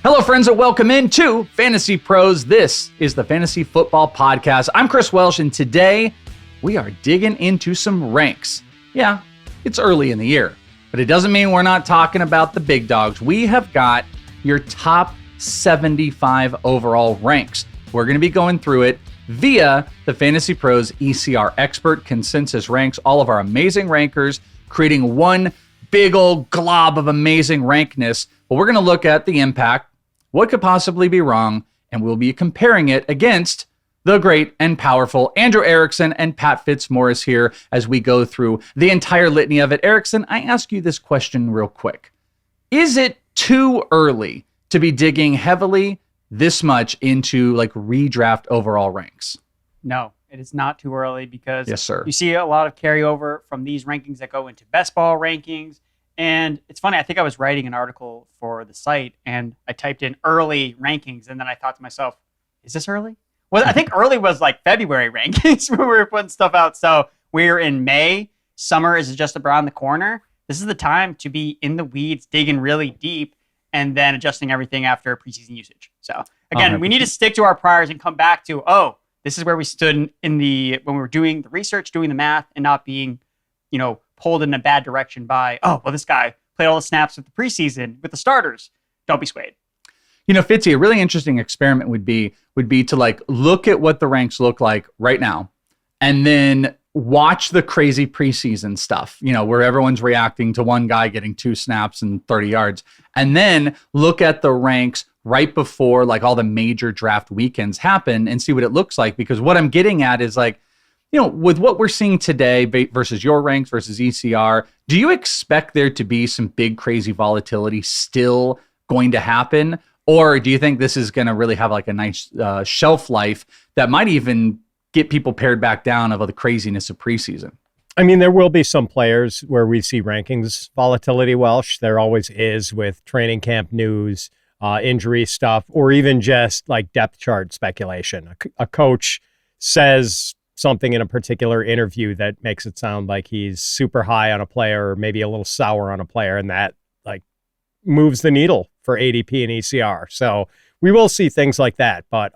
Hello, friends, and welcome into Fantasy Pros. This is the Fantasy Football Podcast. I'm Chris Welsh, and today we are digging into some ranks. Yeah, it's early in the year, but it doesn't mean we're not talking about the big dogs. We have got your top 75 overall ranks. We're going to be going through it via the Fantasy Pros ECR Expert Consensus Ranks, all of our amazing rankers, creating one big old glob of amazing rankness. But we're going to look at the impact, what could possibly be wrong, and we'll be comparing it against the great and powerful Andrew Erickson and Pat Fitzmaurice here as we go through the entire litany of it. Erickson, I ask you this question real quick. Is it too early to be digging heavily this much into like redraft overall ranks? No, it is not too early because yes, sir. You see a lot of carryover from these rankings that go into best ball rankings. And it's funny, I think I was writing an article for the site and I typed in early rankings. And then I thought to myself, is this early? Well, I think early was like February rankings when we were putting stuff out. So we're in May. Summer is just around the corner. This is the time to be in the weeds, digging really deep, and then adjusting everything after preseason usage. So again, 100%. We need to stick to our priors and come back to, this is where we stood when we were doing the research, doing the math, and not being, pulled in a bad direction by, this guy played all the snaps with the preseason with the starters. Don't be swayed. Fitzy, a really interesting experiment would be to like look at what the ranks look like right now and then watch the crazy preseason stuff, where everyone's reacting to one guy getting 2 snaps and 30 yards. And then look at the ranks right before like all the major draft weekends happen and see what it looks like. Because what I'm getting at is like, with what we're seeing today versus your ranks versus ECR, do you expect there to be some big crazy volatility still going to happen? Or do you think this is going to really have like a nice shelf life that might even get people pared back down of all the craziness of preseason? I mean, there will be some players where we see rankings volatility, Welsh. There always is with training camp news, injury stuff, or even just like depth chart speculation. A coach says something in a particular interview that makes it sound like he's super high on a player or maybe a little sour on a player, and that like moves the needle for ADP and ECR. So we will see things like that, but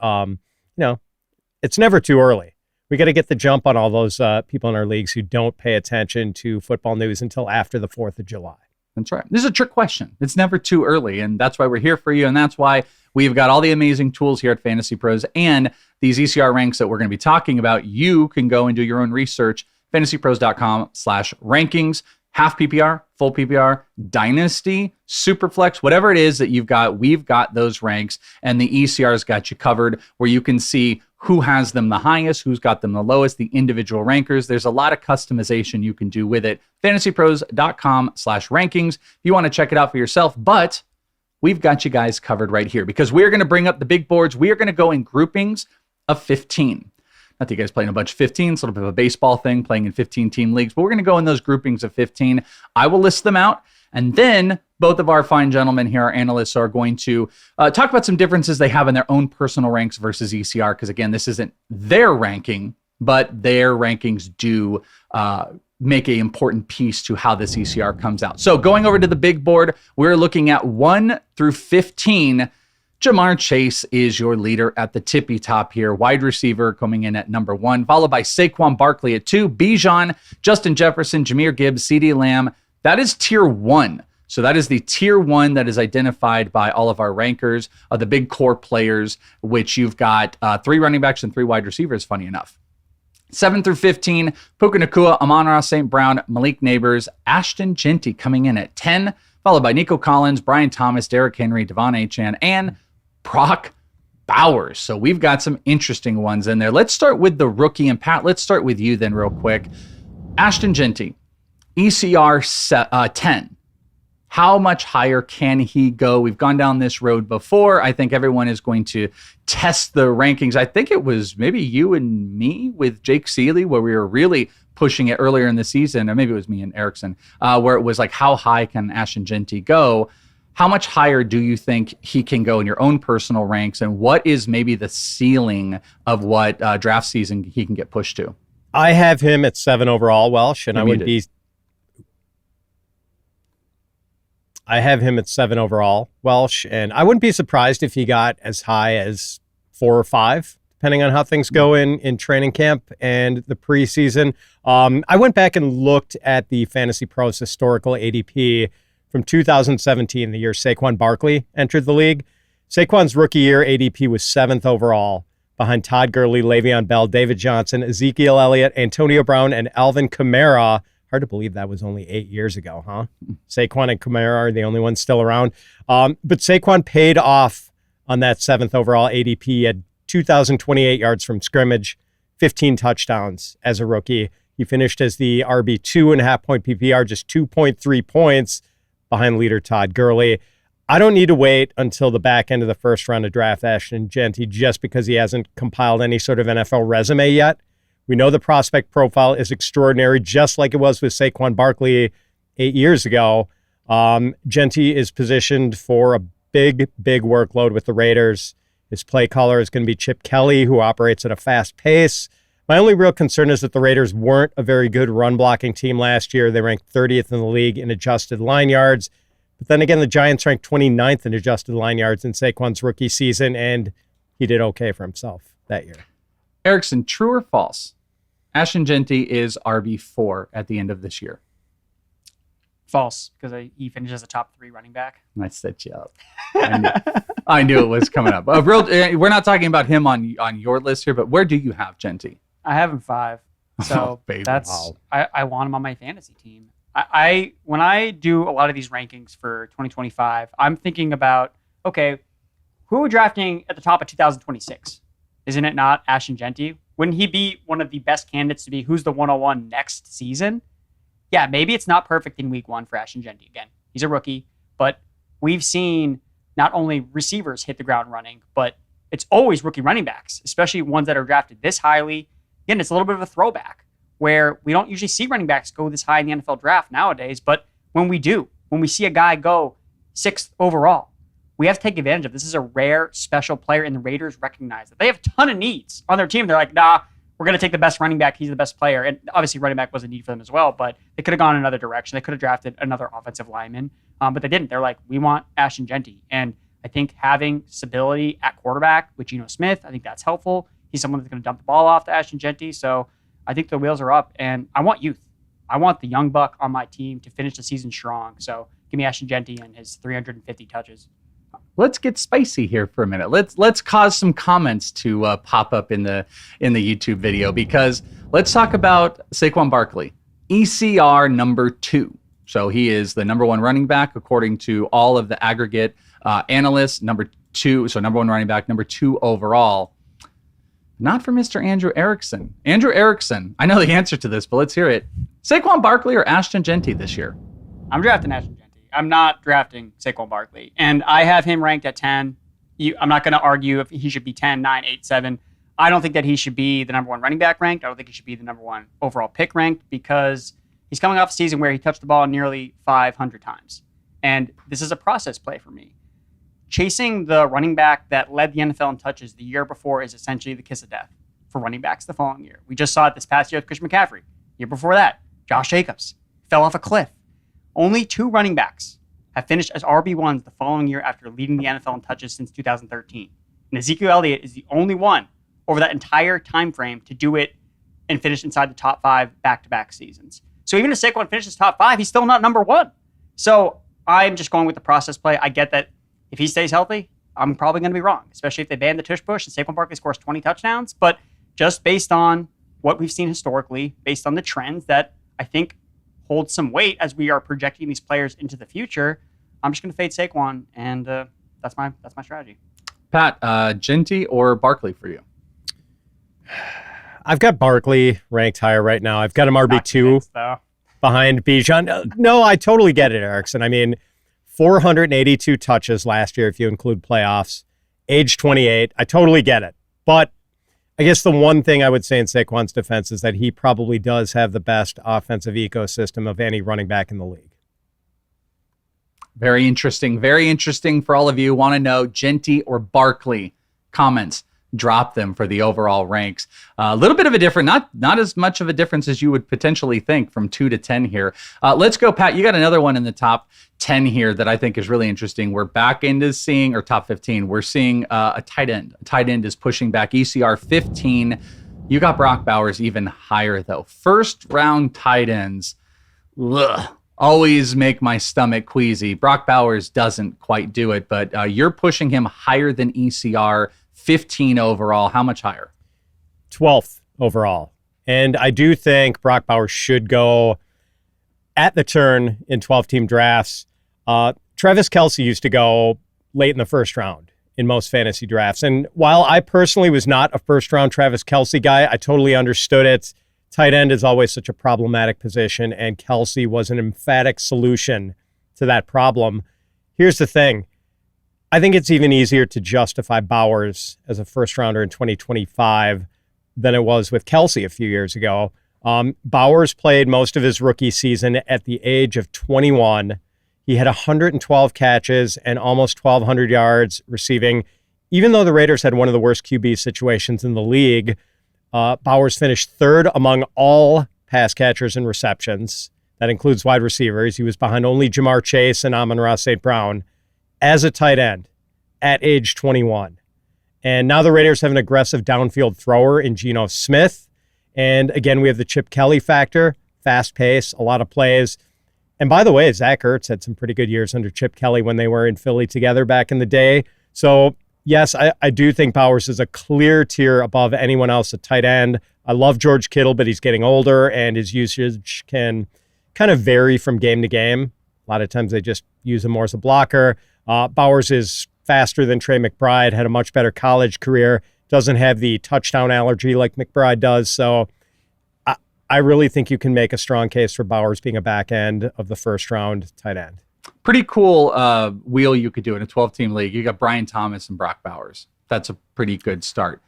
it's never too early. We got to get the jump on all those people in our leagues who don't pay attention to football news until after the 4th of July. That's right. This is a trick question. It's never too early, and that's why we're here for you, and that's why we've got all the amazing tools here at Fantasy Pros and these ECR ranks that we're going to be talking about. You can go and do your own research, fantasypros.com/rankings, half PPR, full PPR, dynasty, superflex, whatever it is that you've got, we've got those ranks, and the ECR's got you covered where you can see who has them the highest, who's got them the lowest, the individual rankers. There's a lot of customization you can do with it. fantasypros.com/rankings. If you want to check it out for yourself, but we've got you guys covered right here because we're going to bring up the big boards. We are going to go in groupings of 15. Not that you guys play in a bunch of 15, it's a little bit of a baseball thing, playing in 15-team leagues, but we're going to go in those groupings of 15. I will list them out, and then both of our fine gentlemen here, our analysts, are going to talk about some differences they have in their own personal ranks versus ECR, because again, this isn't their ranking, but their rankings do make an important piece to how this ECR comes out. So going over to the big board, we're looking at 1 through 15. Jamar Chase is your leader at the tippy top here. Wide receiver coming in at number 1, followed by Saquon Barkley at 2, Bijan, Justin Jefferson, Jahmyr Gibbs, CeeDee Lamb. That is tier 1. So that is the tier 1 that is identified by all of our rankers of the big core players, which you've got 3 running backs and 3 wide receivers, funny enough. 7 through 15, Puka Nacua, Amon-Ra St. Brown, Malik Neighbors, Ashton Jeanty coming in at 10, followed by Nico Collins, Brian Thomas, Derrick Henry, Devon Achane, and Brock Bowers. So we've got some interesting ones in there. Let's start with the rookie. And Pat, let's start with you then real quick. Ashton Jeanty, ECR 10. How much higher can he go? We've gone down this road before. I think everyone is going to test the rankings. I think it was maybe you and me with Jake Seeley where we were really pushing it earlier in the season, or maybe it was me and Erickson, where it was like, how high can Ashton Jeanty go? How much higher do you think he can go in your own personal ranks? And what is maybe the ceiling of what draft season he can get pushed to? I have him at 7 overall, Welsh, and I would be I have him at 7 overall, Welsh, and I wouldn't be surprised if he got as high as 4 or 5, depending on how things go in training camp and the preseason. I went back and looked at the Fantasy Pros historical ADP from 2017, the year Saquon Barkley entered the league. Saquon's rookie year ADP was 7th overall, behind Todd Gurley, Le'Veon Bell, David Johnson, Ezekiel Elliott, Antonio Brown, and Alvin Kamara. Hard to believe that was only 8 years ago, huh? Saquon and Kamara are the only ones still around. But Saquon paid off on that 7th overall ADP. He had 2,028 yards from scrimmage, 15 touchdowns as a rookie. He finished as the RB 2.5 point PPR, just 2.3 points behind leader Todd Gurley. I don't need to wait until the back end of the first round to draft Ashton Jeanty just because he hasn't compiled any sort of NFL resume yet. We know the prospect profile is extraordinary, just like it was with Saquon Barkley 8 years ago. Jeanty is positioned for a big workload with the Raiders. His play caller is going to be Chip Kelly, who operates at a fast pace. My only real concern is that the Raiders weren't a very good run-blocking team last year. They ranked 30th in the league in adjusted line yards. But then again, the Giants ranked 29th in adjusted line yards in Saquon's rookie season, and he did okay for himself that year. Erickson, true or false? Ashton Jeanty is RB4 at the end of this year. False, because he finishes a top 3 running back. I set you up. I knew it was coming up. We're not talking about him on your list here, but where do you have Jeanty? I have him 5. So I want him on my fantasy team. When I do a lot of these rankings for 2025, I'm thinking about, okay, who are we drafting at the top of 2026? Isn't it not Ashton Jeanty? Wouldn't he be one of the best candidates to be who's the 101 next season? Yeah, maybe it's not perfect in week 1 for Ashton Jeanty. Again, he's a rookie, but we've seen not only receivers hit the ground running, but it's always rookie running backs, especially ones that are drafted this highly. Again, it's a little bit of a throwback where we don't usually see running backs go this high in the NFL draft nowadays, but when we do, when we see a guy go 6th overall, we have to take advantage of. This is a rare, special player, and the Raiders recognize that. They have a ton of needs on their team. They're like, nah, we're going to take the best running back. He's the best player. And obviously running back was a need for them as well, but they could have gone another direction. They could have drafted another offensive lineman, but they didn't. They're like, we want Ashton Jeanty. And I think having stability at quarterback with Geno Smith, I think that's helpful. He's someone that's going to dump the ball off to Ashton Jeanty. So I think the wheels are up, and I want youth. I want the young buck on my team to finish the season strong. So give me Ashton Jeanty and his 350 touches. Let's get spicy here for a minute. Let's cause some comments to pop up in the YouTube video, because let's talk about Saquon Barkley, ECR number 2. So he is the number 1 running back according to all of the aggregate analysts. Number 2, so number 1 running back, number 2 overall. Not for Mr. Andrew Erickson. Andrew Erickson, I know the answer to this, but let's hear it. Saquon Barkley or Ashton Jeanty this year? I'm drafting Ashton Jeanty. I'm not drafting Saquon Barkley. And I have him ranked at 10. I'm not going to argue if he should be 10, 9, 8, 7. I don't think that he should be the number 1 running back ranked. I don't think he should be the number 1 overall pick ranked, because he's coming off a season where he touched the ball nearly 500 times. And this is a process play for me. Chasing the running back that led the NFL in touches the year before is essentially the kiss of death for running backs the following year. We just saw it this past year with Chris McCaffrey. Year before that, Josh Jacobs fell off a cliff. Only 2 running backs have finished as RB1s the following year after leading the NFL in touches since 2013. And Ezekiel Elliott is the only one over that entire time frame to do it and finish inside the top 5 back-to-back seasons. So even if Saquon finishes top 5, he's still not number 1. So I'm just going with the process play. I get that if he stays healthy, I'm probably going to be wrong, especially if they ban the tush push and Saquon Barkley scores 20 touchdowns. But just based on what we've seen historically, based on the trends that I think hold some weight as we are projecting these players into the future, I'm just going to fade Saquon, and that's my strategy. Pat, Jeanty or Barkley for you? I've got Barkley ranked higher right now. I've got him RB2 behind Bijan. No, I totally get it, Erickson. I mean, 482 touches last year if you include playoffs, age 28. I totally get it. But I guess the one thing I would say in Saquon's defense is that he probably does have the best offensive ecosystem of any running back in the league. Very interesting. Very interesting for all of you who want to know Jeanty or Barkley. Comments drop them for the overall ranks. A little bit of a difference, not as much of a difference as you would potentially think from 2 to 10 here. Let's go, Pat. You got another one in the top 10 here that I think is really interesting. We're back into seeing, or top 15, we're seeing a tight end. A tight end is pushing back ECR 15. You got Brock Bowers even higher, though. First round tight ends, always make my stomach queasy. Brock Bowers doesn't quite do it, but you're pushing him higher than ECR, 15 overall. How much higher? 12th overall. And I do think Brock Bowers should go at the turn in 12-team drafts. Travis Kelce used to go late in the first round in most fantasy drafts. And while I personally was not a first-round Travis Kelce guy, I totally understood it. Tight end is always such a problematic position, and Kelce was an emphatic solution to that problem. Here's the thing. I think it's even easier to justify Bowers as a first-rounder in 2025 than it was with Kelce a few years ago. Bowers played most of his rookie season at the age of 21. He had 112 catches and almost 1,200 yards receiving. Even though the Raiders had one of the worst QB situations in the league, Bowers finished third among all pass catchers and receptions. That includes wide receivers. He was behind only Jamar Chase and Amon-Ra St. Brown as a tight end at age 21. And now the Raiders have an aggressive downfield thrower in Geno Smith. And again, we have the Chip Kelly factor, fast pace, a lot of plays. And by the way, Zach Ertz had some pretty good years under Chip Kelly when they were in Philly together back in the day. So yes, I do think Bowers is a clear tier above anyone else at tight end. I love George Kittle, but he's getting older and his usage can kind of vary from game to game. A lot of times they just use him more as a blocker. Bowers is faster than Trey McBride, had a much better college career, doesn't have the touchdown allergy like McBride does. So I really think you can make a strong case for Bowers being a back end of the first round tight end. Pretty cool wheel you could do in a 12-team league. You got Brian Thomas and Brock Bowers. That's a pretty good start,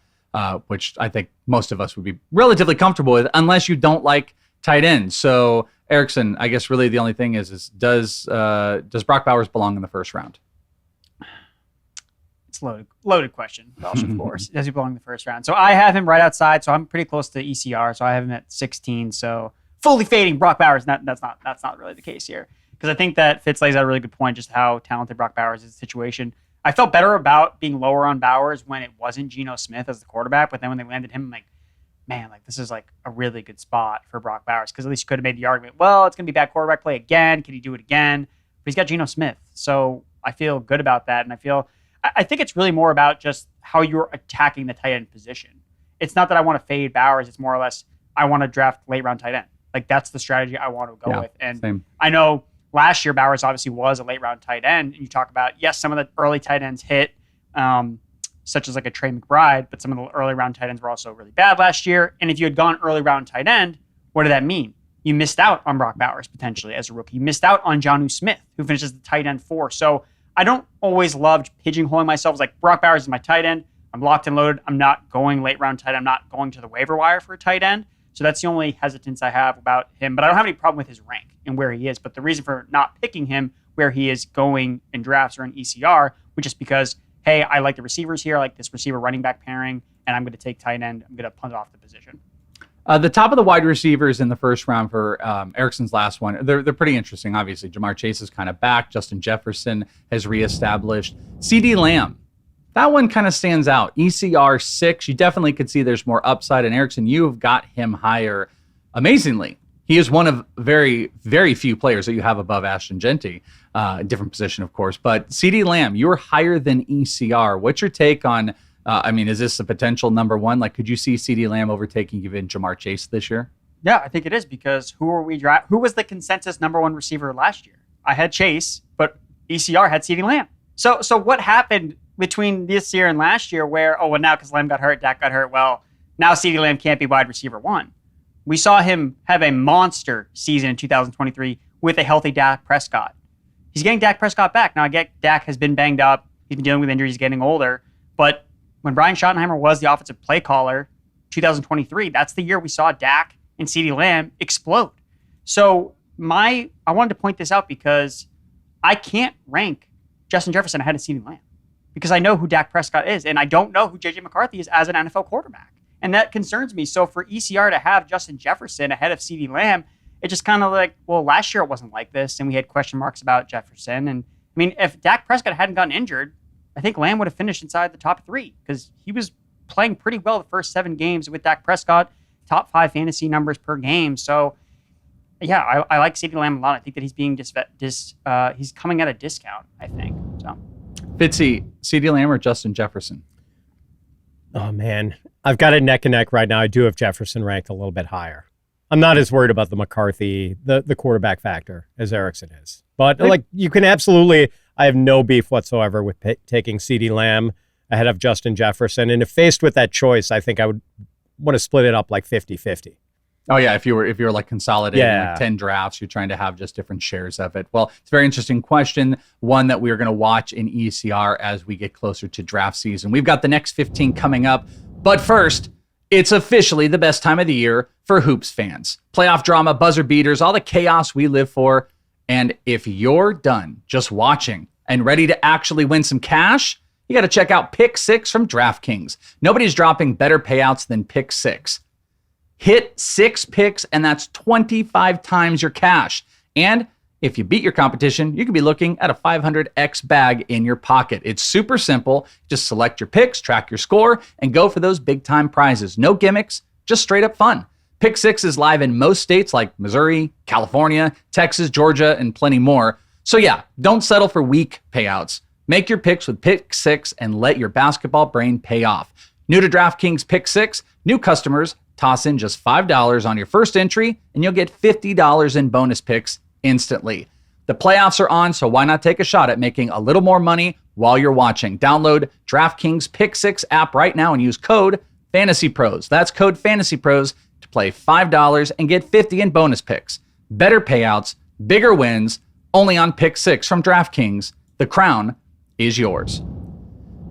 which I think most of us would be relatively comfortable with, unless you don't like tight ends. So Erickson, I guess really the only thing is does Brock Bowers belong in the first round? It's a loaded question, Welsh, of course. Does he belong in the first round? So I have him right outside, so I'm pretty close to ECR, so I have him at 16. So fully fading Brock Bowers, that's not really the case here. Because I think that Fitz lays out a really good point, just how talented Brock Bowers is in the situation. I felt better about being lower on Bowers when it wasn't Geno Smith as the quarterback, but then when they landed him, I'm like, man, like this is like a really good spot for Brock Bowers, because at least you could have made the argument, well, it's going to be bad quarterback play again. Can he do it again? But he's got Geno Smith. So I feel good about that. And I think it's really more about just how you're attacking the tight end position. It's not that I want to fade Bowers. It's more or less I want to draft late round tight end. Like that's the strategy I want to go with. And same. I know last year Bowers obviously was a late round tight end. And you talk about, yes, some of the early tight ends hit, such as like a Trey McBride, but some of the early round tight ends were also really bad last year. And if you had gone early round tight end, what did that mean? You missed out on Brock Bowers potentially as a rookie. You missed out on Jonnu Smith, who finishes the tight end 4. So I don't always love pigeonholing myself as like Brock Bowers is my tight end. I'm locked and loaded. I'm not going late round tight end. I'm not going to the waiver wire for a tight end. So that's the only hesitance I have about him. But I don't have any problem with his rank and where he is. But the reason for not picking him where he is going in drafts or in ECR was just because, hey, I like the receivers here. I like this receiver running back pairing, and I'm going to take tight end. I'm going to punt off the position. The top of the wide receivers in the first round for Erickson's last one, they're pretty interesting. Obviously, Jamar Chase is kind of back. Justin Jefferson has reestablished. CeeDee Lamb, that one kind of stands out. ECR 6, you definitely could see there's more upside. And Erickson, you've got him higher. Amazingly, he is one of very, very few players that you have above Ashton Jeanty. Different position, of course. But CeeDee Lamb, you're higher than ECR. What's your take on... is this a potential number one? Like, could you see CeeDee Lamb overtaking even Jamar Chase this year? Yeah, I think it is, because who was the consensus number one receiver last year? I had Chase, but ECR had CeeDee Lamb. So what happened between this year and last year where, now because Lamb got hurt, Dak got hurt, well, now CeeDee Lamb can't be wide receiver 1. We saw him have a monster season in 2023 with a healthy Dak Prescott. He's getting Dak Prescott back. Now, I get Dak has been banged up. He's been dealing with injuries, getting older, but when Brian Schottenheimer was the offensive play caller, 2023, that's the year we saw Dak and CeeDee Lamb explode. So I wanted to point this out because I can't rank Justin Jefferson ahead of CeeDee Lamb because I know who Dak Prescott is, and I don't know who J.J. McCarthy is as an NFL quarterback. And that concerns me. So for ECR to have Justin Jefferson ahead of CeeDee Lamb, it just kind of like, well, last year it wasn't like this, and we had question marks about Jefferson. And I mean, if Dak Prescott hadn't gotten injured, I think Lamb would have finished inside the top 3 because he was playing pretty well the first 7 games with Dak Prescott, top 5 fantasy numbers per game. So yeah, I like CeeDee Lamb a lot. I think that he's being he's coming at a discount, I think. So Fitzy, CeeDee Lamb or Justin Jefferson? Oh, man. I've got it neck and neck right now. I do have Jefferson ranked a little bit higher. I'm not as worried about the McCarthy, the quarterback factor as Erickson is. But like, you can absolutely, I have no beef whatsoever with taking CeeDee Lamb ahead of Justin Jefferson. And if faced with that choice, I think I would want to split it up like 50-50. Oh yeah, if you're like consolidating Yeah. like 10 drafts, you're trying to have just different shares of it. Well, it's a very interesting question, one that we're going to watch in ECR as we get closer to draft season. We've got the next 15 coming up, but first, it's officially the best time of the year for hoops fans. Playoff drama, buzzer beaters, all the chaos we live for. And if you're done just watching and ready to actually win some cash, you got to check out Pick 6 from DraftKings. Nobody's dropping better payouts than Pick 6. Hit 6 picks, and that's 25 times your cash. And if you beat your competition, you could be looking at a 500x bag in your pocket. It's super simple. Just select your picks, track your score, and go for those big-time prizes. No gimmicks, just straight-up fun. Pick 6 is live in most states like Missouri, California, Texas, Georgia, and plenty more. So yeah, don't settle for weak payouts. Make your picks with Pick 6 and let your basketball brain pay off. New to DraftKings Pick 6, new customers toss in just $5 on your first entry, and you'll get $50 in bonus picks instantly. The playoffs are on, so why not take a shot at making a little more money while you're watching? Download DraftKings Pick 6 app right now and use code FANTASYPROS. That's code FANTASYPROS to play $5 and get $50 in bonus picks. Better payouts, bigger wins, only on Pick 6 from DraftKings. The crown is yours.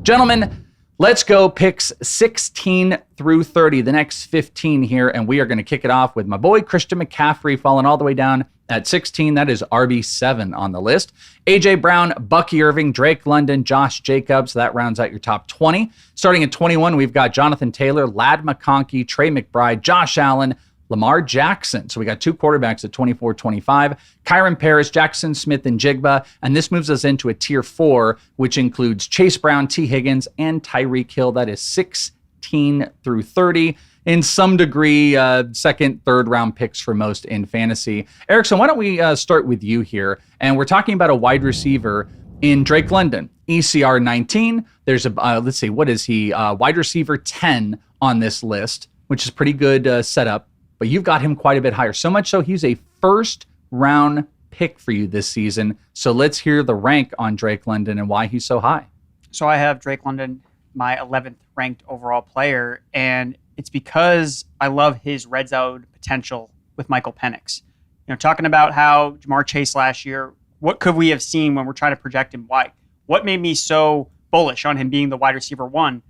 Gentlemen, let's go picks 16 through 30, the next 15 here, and we are going to kick it off with my boy Christian McCaffrey falling all the way down at 16. That is RB7 on the list. A.J. Brown, Bucky Irving, Drake London, Josh Jacobs. That rounds out your top 20. Starting at 21, we've got Jonathan Taylor, Ladd McConkey, Trey McBride, Josh Allen, Lamar Jackson. So we got 2 quarterbacks at 24-25. Kyron Paris, Jackson Smith, and Jigba. And this moves us into a tier 4, which includes Chase Brown, T. Higgins, and Tyreek Hill. That is 16 through 30. In some degree, second, third round picks for most in fantasy. Erickson, why don't we start with you here? And we're talking about a wide receiver in Drake London. ECR 19. There's a, let's see, what is he? Wide receiver 10 on this list, which is pretty good setup. But you've got him quite a bit higher. So much so he's a first round pick for you this season. So let's hear the rank on Drake London and why he's so high. So I have Drake London, my 11th ranked overall player, and it's because I love his red zone potential with Michael Penix. You know, talking about how Jamar Chase last year, what could we have seen when we're trying to project him? Why? What made me so bullish on him being the wide receiver 1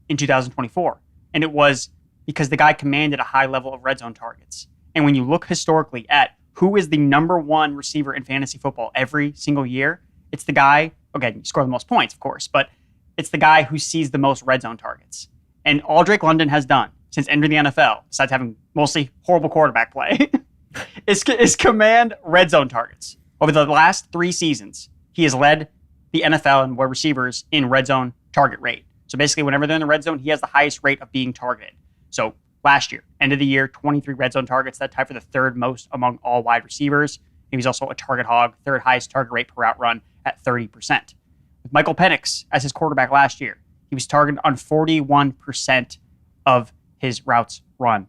in 2024? And it was because the guy commanded a high level of red zone targets. And when you look historically at who is the number 1 receiver in fantasy football every single year, it's the guy, okay, you score the most points, of course, but it's the guy who sees the most red zone targets. And all Drake London has done since entering the NFL, besides having mostly horrible quarterback play, is command red zone targets. Over the last 3 seasons, he has led the NFL and wide receivers in red zone target rate. So basically, whenever they're in the red zone, he has the highest rate of being targeted. So last year, end of the year, 23 red zone targets. That tied for the 3rd most among all wide receivers. He was also a target hog, 3rd highest target rate per route run at 30%. With Michael Penix as his quarterback last year, he was targeted on 41% of his routes run.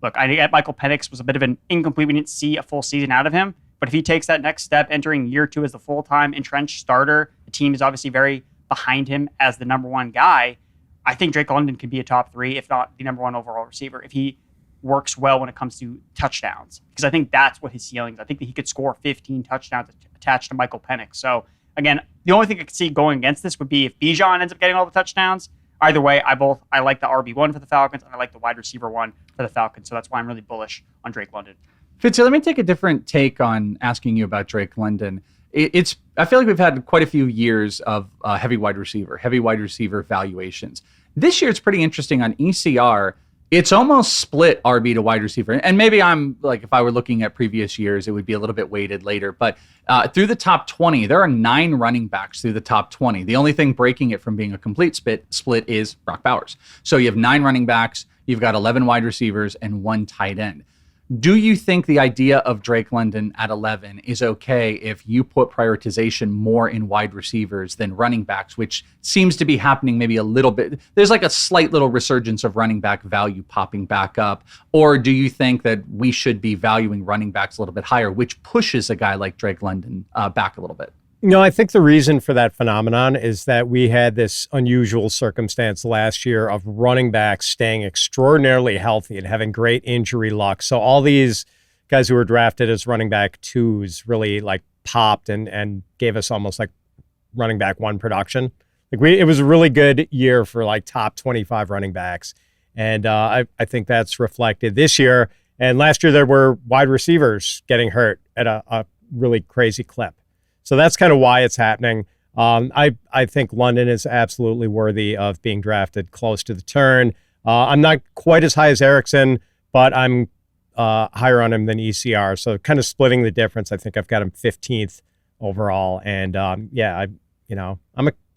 Look, I think Michael Penix was a bit of an incomplete. We didn't see a full season out of him. But if he takes that next step, entering year 2 as the full-time entrenched starter, the team is obviously very behind him as the number 1 guy. I think Drake London could be a top 3, if not the number 1 overall receiver, if he works well when it comes to touchdowns. Because I think that's what his ceiling is. I think that he could score 15 touchdowns attached to Michael Penix. So, again, the only thing I could see going against this would be if Bijan ends up getting all the touchdowns. Either way, I like the RB1 for the Falcons, and I like the wide receiver 1 for the Falcons. So that's why I'm really bullish on Drake London. Fitzy, let me take a different take on asking you about Drake London. I feel like we've had quite a few years of heavy wide receiver valuations. This year it's pretty interesting on ECR. It's almost split RB to wide receiver. And maybe I'm like, if I were looking at previous years, it would be a little bit weighted later. But through the top 20, there are 9 running backs through the top 20. The only thing breaking it from being a complete split is Brock Bowers. So you have 9 running backs, you've got 11 wide receivers, and 1 tight end. Do you think the idea of Drake London at 11 is okay if you put prioritization more in wide receivers than running backs, which seems to be happening maybe a little bit? There's like a slight little resurgence of running back value popping back up. Or do you think that we should be valuing running backs a little bit higher, which pushes a guy like Drake London back a little bit? No, I think the reason for that phenomenon is that we had this unusual circumstance last year of running backs staying extraordinarily healthy and having great injury luck. So all these guys who were drafted as running back 2s really like popped and gave us almost like running back 1 production. It was a really good year for like top 25 running backs. And I think that's reflected this year. And last year there were wide receivers getting hurt at a really crazy clip. So that's kind of why it's happening. I think London is absolutely worthy of being drafted close to the turn. I'm not quite as high as Erickson, but I'm higher on him than ECR. So kind of splitting the difference. I think I've got him 15th overall. And I'm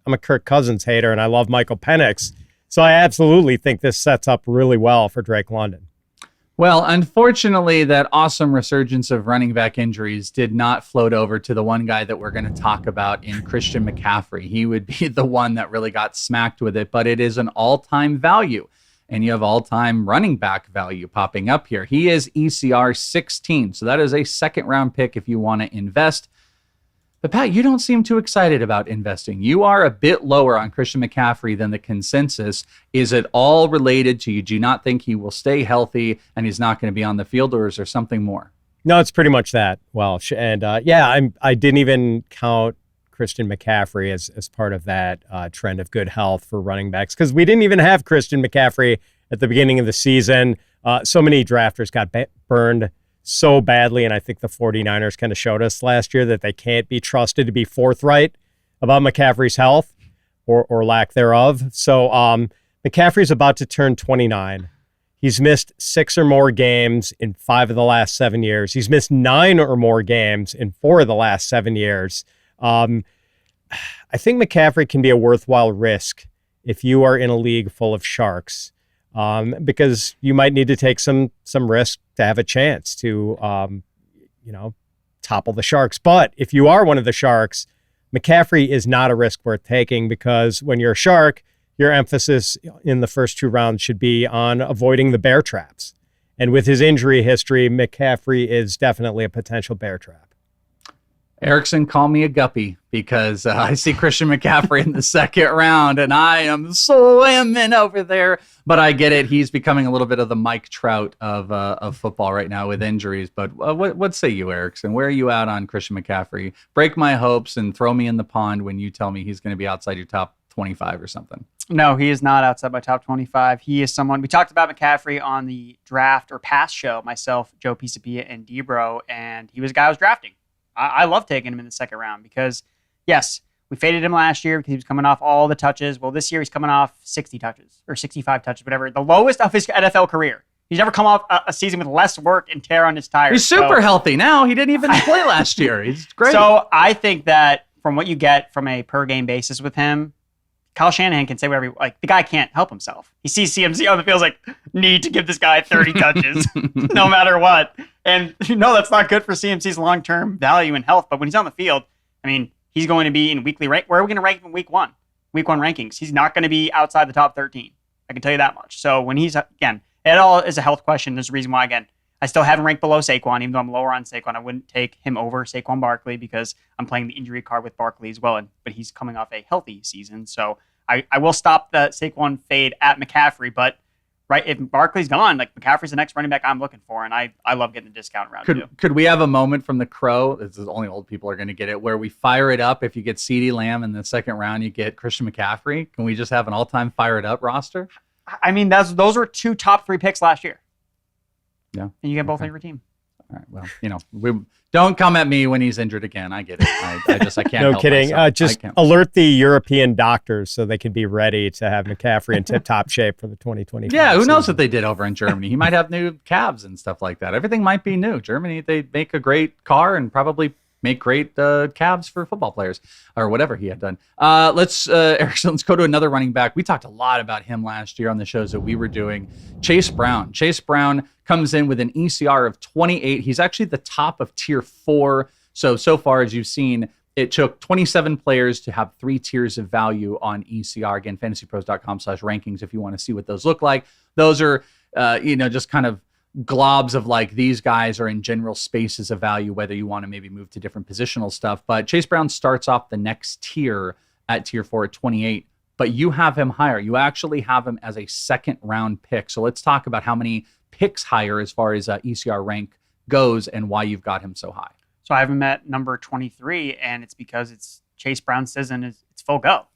a Kirk Cousins hater, and I love Michael Penix. So I absolutely think this sets up really well for Drake London. Well, unfortunately, that awesome resurgence of running back injuries did not float over to the one guy that we're going to talk about in Christian McCaffrey. He would be the one that really got smacked with it, but it is an all-time value, and you have all-time running back value popping up here. He is ECR 16, so that is a second-round pick if you want to invest. But Pat, you don't seem too excited about investing. You are a bit lower on Christian McCaffrey than the consensus. Is it all related to you do not think he will stay healthy and he's not going to be on the field, or is there something more? No, it's pretty much that, Welsh. And I didn't even count Christian McCaffrey as part of that trend of good health for running backs, because we didn't even have Christian McCaffrey at the beginning of the season. So many drafters got burned so badly, and I think the 49ers kind of showed us last year that they can't be trusted to be forthright about McCaffrey's health or lack thereof. So McCaffrey's about to turn 29. He's missed 6 or more games in 5 of the last 7 years. He's missed 9 or more games in 4 of the last 7 years. I think McCaffrey can be a worthwhile risk if you are in a league full of sharks. Because you might need to take some risk to have a chance to, topple the Sharks. But if you are one of the Sharks, McCaffrey is not a risk worth taking, because when you're a Shark, your emphasis in the first 2 rounds should be on avoiding the bear traps. And with his injury history, McCaffrey is definitely a potential bear trap. Erickson, call me a guppy, because I see Christian McCaffrey in the second round, and I am swimming over there. But I get it; he's becoming a little bit of the Mike Trout of football right now with injuries. But what say you, Erickson? Where are you at on Christian McCaffrey? Break my hopes and throw me in the pond when you tell me he's going to be outside your top 25 or something. No, he is not outside my top 25. He is someone, we talked about McCaffrey on the draft or pass show, myself, Joe Pisapia, and Debro, and he was a guy I was drafting. I love taking him in the second round because, yes, we faded him last year because he was coming off all the touches. Well, this year he's coming off 60 touches or 65 touches, whatever. The lowest of his NFL career. He's never come off a season with less work and tear on his tires. He's super healthy now. He didn't even play last year. He's great. So I think that from what you get from a per-game basis with him, Kyle Shanahan can say whatever, the guy can't help himself. He sees CMC on the field, like, need to give this guy 30 touches no matter what. And that's not good for CMC's long-term value and health. But when he's on the field, he's going to be in weekly rank. Where are we going to rank him in week one? Week one rankings. He's not going to be outside the top 13. I can tell you that much. So when he's, again, it all is a health question. There's a reason why, again, I still haven't ranked below Saquon, even though I'm lower on Saquon. I wouldn't take him over Saquon Barkley because I'm playing the injury card with Barkley as well. But he's coming off a healthy season. So I will stop the Saquon fade at McCaffrey. But if Barkley's gone, McCaffrey's the next running back I'm looking for. And I love getting the discount around too. Could we have a moment from the Crow? This is only old people are going to get it, where we fire it up. If you get CeeDee Lamb in the second round, you get Christian McCaffrey. Can we just have an all-time fire it up roster? Those were 2 top 3 picks last year. Yeah. And you get both on your team. All right. Well, we don't come at me when he's injured again. I get it. I can't. No help kidding. myself. Just alert the European doctors so they can be ready to have McCaffrey in tip-top shape for the 2025 Yeah, who knows season. what they did over in Germany? He might have new calves and stuff like that. Everything might be new. Germany, they make a great car and probably make great calves for football players or whatever he had done. Erickson, let's go to another running back. We talked a lot about him last year on the shows that we were doing. Chase Brown. Chase Brown comes in with an ECR of 28. He's actually the top of tier 4. So far, as you've seen, it took 27 players to have 3 tiers of value on ECR. Again, fantasypros.com/rankings if you want to see what those look like. Those are, just kind of globs of like these guys are in general spaces of value, whether you want to maybe move to different positional stuff. But Chase Brown starts off the next tier at tier 4 at 28, but you have him higher. You actually have him as a 2nd round pick. So let's talk about how many picks higher as far as ECR rank goes and why you've got him so high. So I have him at number 23, and it's because it's Chase Brown's season. It's full go.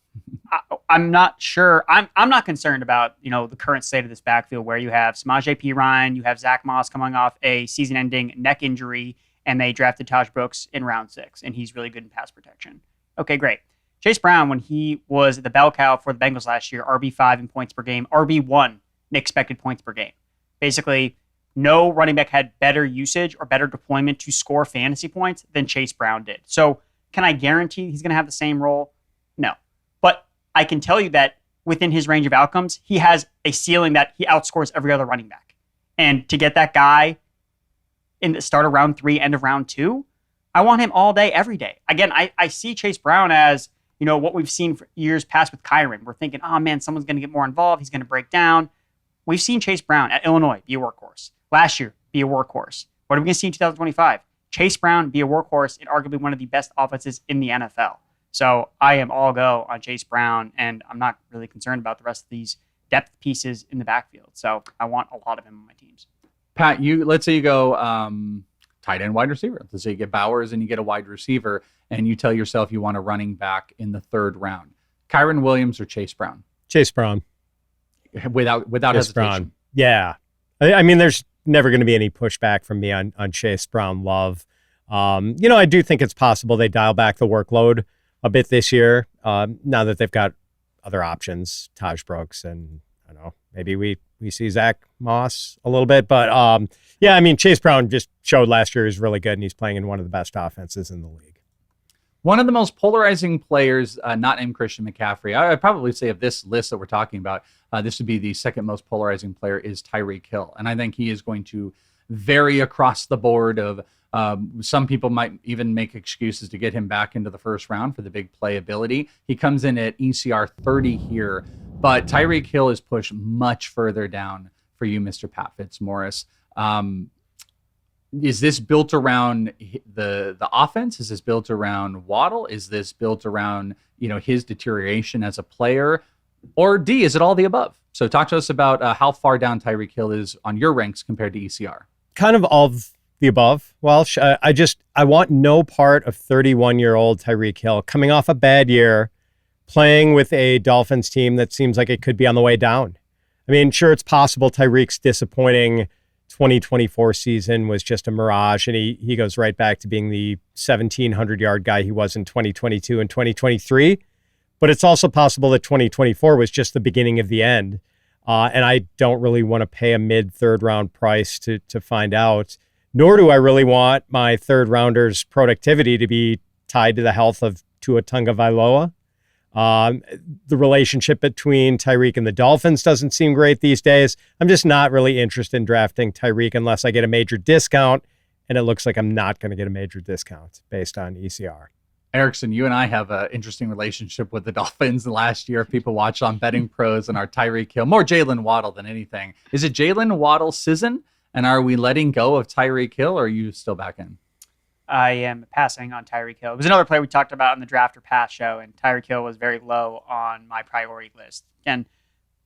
I'm not sure. I'm not concerned about the current state of this backfield where you have Samaje Perine, you have Zach Moss coming off a season-ending neck injury, and they drafted Taj Brooks in round 6, and he's really good in pass protection. Okay, great. Chase Brown, when he was the bell cow for the Bengals last year, RB5 in points per game, RB1 in expected points per game. Basically, no running back had better usage or better deployment to score fantasy points than Chase Brown did. So can I guarantee he's going to have the same role? No. But I can tell you that within his range of outcomes, he has a ceiling that he outscores every other running back. And to get that guy in the start of round 3, end of round 2, I want him all day, every day. Again, I see Chase Brown as, what we've seen for years past with Kyron. We're thinking, oh man, someone's going to get more involved. He's going to break down. We've seen Chase Brown at Illinois be a workhorse. Last year, be a workhorse. What are we going to see in 2025? Chase Brown be a workhorse in arguably one of the best offenses in the NFL. So I am all go on Chase Brown, and I'm not really concerned about the rest of these depth pieces in the backfield. So I want a lot of him on my teams. Pat, let's say you go tight end, wide receiver. Let's say you get Bowers and you get a wide receiver, and you tell yourself you want a running back in the 3rd round. Kyron Williams or Chase Brown? Chase Brown. Without Chase hesitation. Brown. Yeah. I mean, there's never going to be any pushback from me on Chase Brown love. I do think it's possible they dial back the workload a bit this year, now that they've got other options, Taj Brooks, and I don't know, maybe we see Zach Moss a little bit. But Chase Brown just showed last year he's really good, and he's playing in one of the best offenses in the league. One of the most polarizing players, not named Christian McCaffrey, I'd probably say of this list that we're talking about, this would be the 2nd most polarizing player, is Tyreek Hill. And I think he is going to vary across the board of some people might even make excuses to get him back into the 1st round for the big playability. He comes in at ECR 30 here, but Tyreek Hill is pushed much further down for you, Mr. Pat Fitzmaurice. Is this built around the offense? Is this built around Waddle? Is this built around his deterioration as a player? Or D, is it all the above? So talk to us about how far down Tyreek Hill is on your ranks compared to ECR. Kind of all of the above, Welsh. I want no part of 31-year-old Tyreek Hill coming off a bad year, playing with a Dolphins team that seems like it could be on the way down. I mean, sure, it's possible Tyreek's disappointing 2024 season was just a mirage, and he goes right back to being the 1,700-yard guy he was in 2022 and 2023. But it's also possible that 2024 was just the beginning of the end. And I don't really want to pay a mid-3rd round price to find out, nor do I really want my 3rd rounder's productivity to be tied to the health of Tua Tagovailoa. The relationship between Tyreek and the Dolphins doesn't seem great these days. I'm just not really interested in drafting Tyreek unless I get a major discount, and it looks like I'm not going to get a major discount based on ECR. Erickson, you and I have an interesting relationship with the Dolphins last year. People watched on Betting Pros and our Tyreek Hill, more Jalen Waddle than anything. Is it Jalen Waddle season? And are we letting go of Tyreek Hill, or are you still back in? I am passing on Tyreek Hill. It was another player we talked about in the draft or pass show, and Tyreek Hill was very low on my priority list. Again,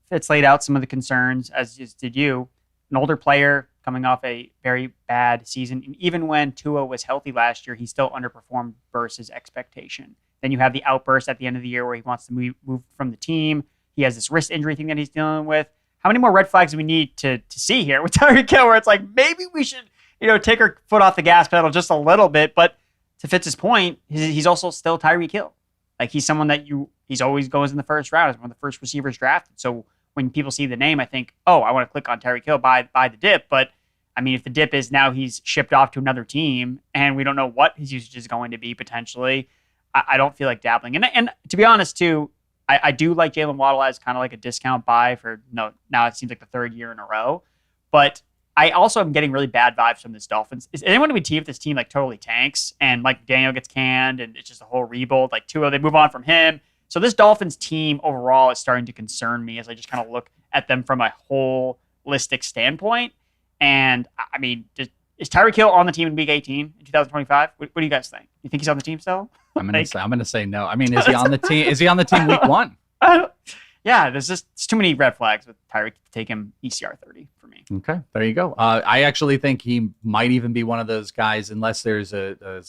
Fitz laid out some of the concerns, as did you. An older player coming off a very bad season. And even when Tua was healthy last year, he still underperformed versus expectation. Then you have the outburst at the end of the year where he wants to move from the team. He has this wrist injury thing that he's dealing with. How many more red flags do we need to see here with Tyreek Hill where it's like, maybe we should take her foot off the gas pedal just a little bit. But to Fitz's point, he's also still Tyreek Hill. Like, he's someone that he's always goes in the first round. He's one of the first receivers drafted. So when people see the name, I think, oh, I want to click on Tyreek Hill, buy the dip. But I mean, if the dip is now he's shipped off to another team and we don't know what his usage is going to be potentially, I don't feel like dabbling. And to be honest, too, I do like Jalen Waddle as kind of like a discount buy for now it seems like the third year in a row. But I also am getting really bad vibes from this Dolphins. Is anyone going to be if this team like totally tanks and like Daniel gets canned and it's just a whole rebuild? Like Tua, they move on from him. So this Dolphins team overall is starting to concern me as I just kind of look at them from a holistic standpoint. And I mean, is Tyreek Hill on the team in Week 18 in 2025? What do you guys think? You think he's on the team still? I'm gonna say no. I mean, is he on the team? Is he on the team Week 1? Yeah, it's too many red flags with Tyreek to take him ECR 30 for me. Okay, there you go. I actually think he might even be one of those guys, unless there's a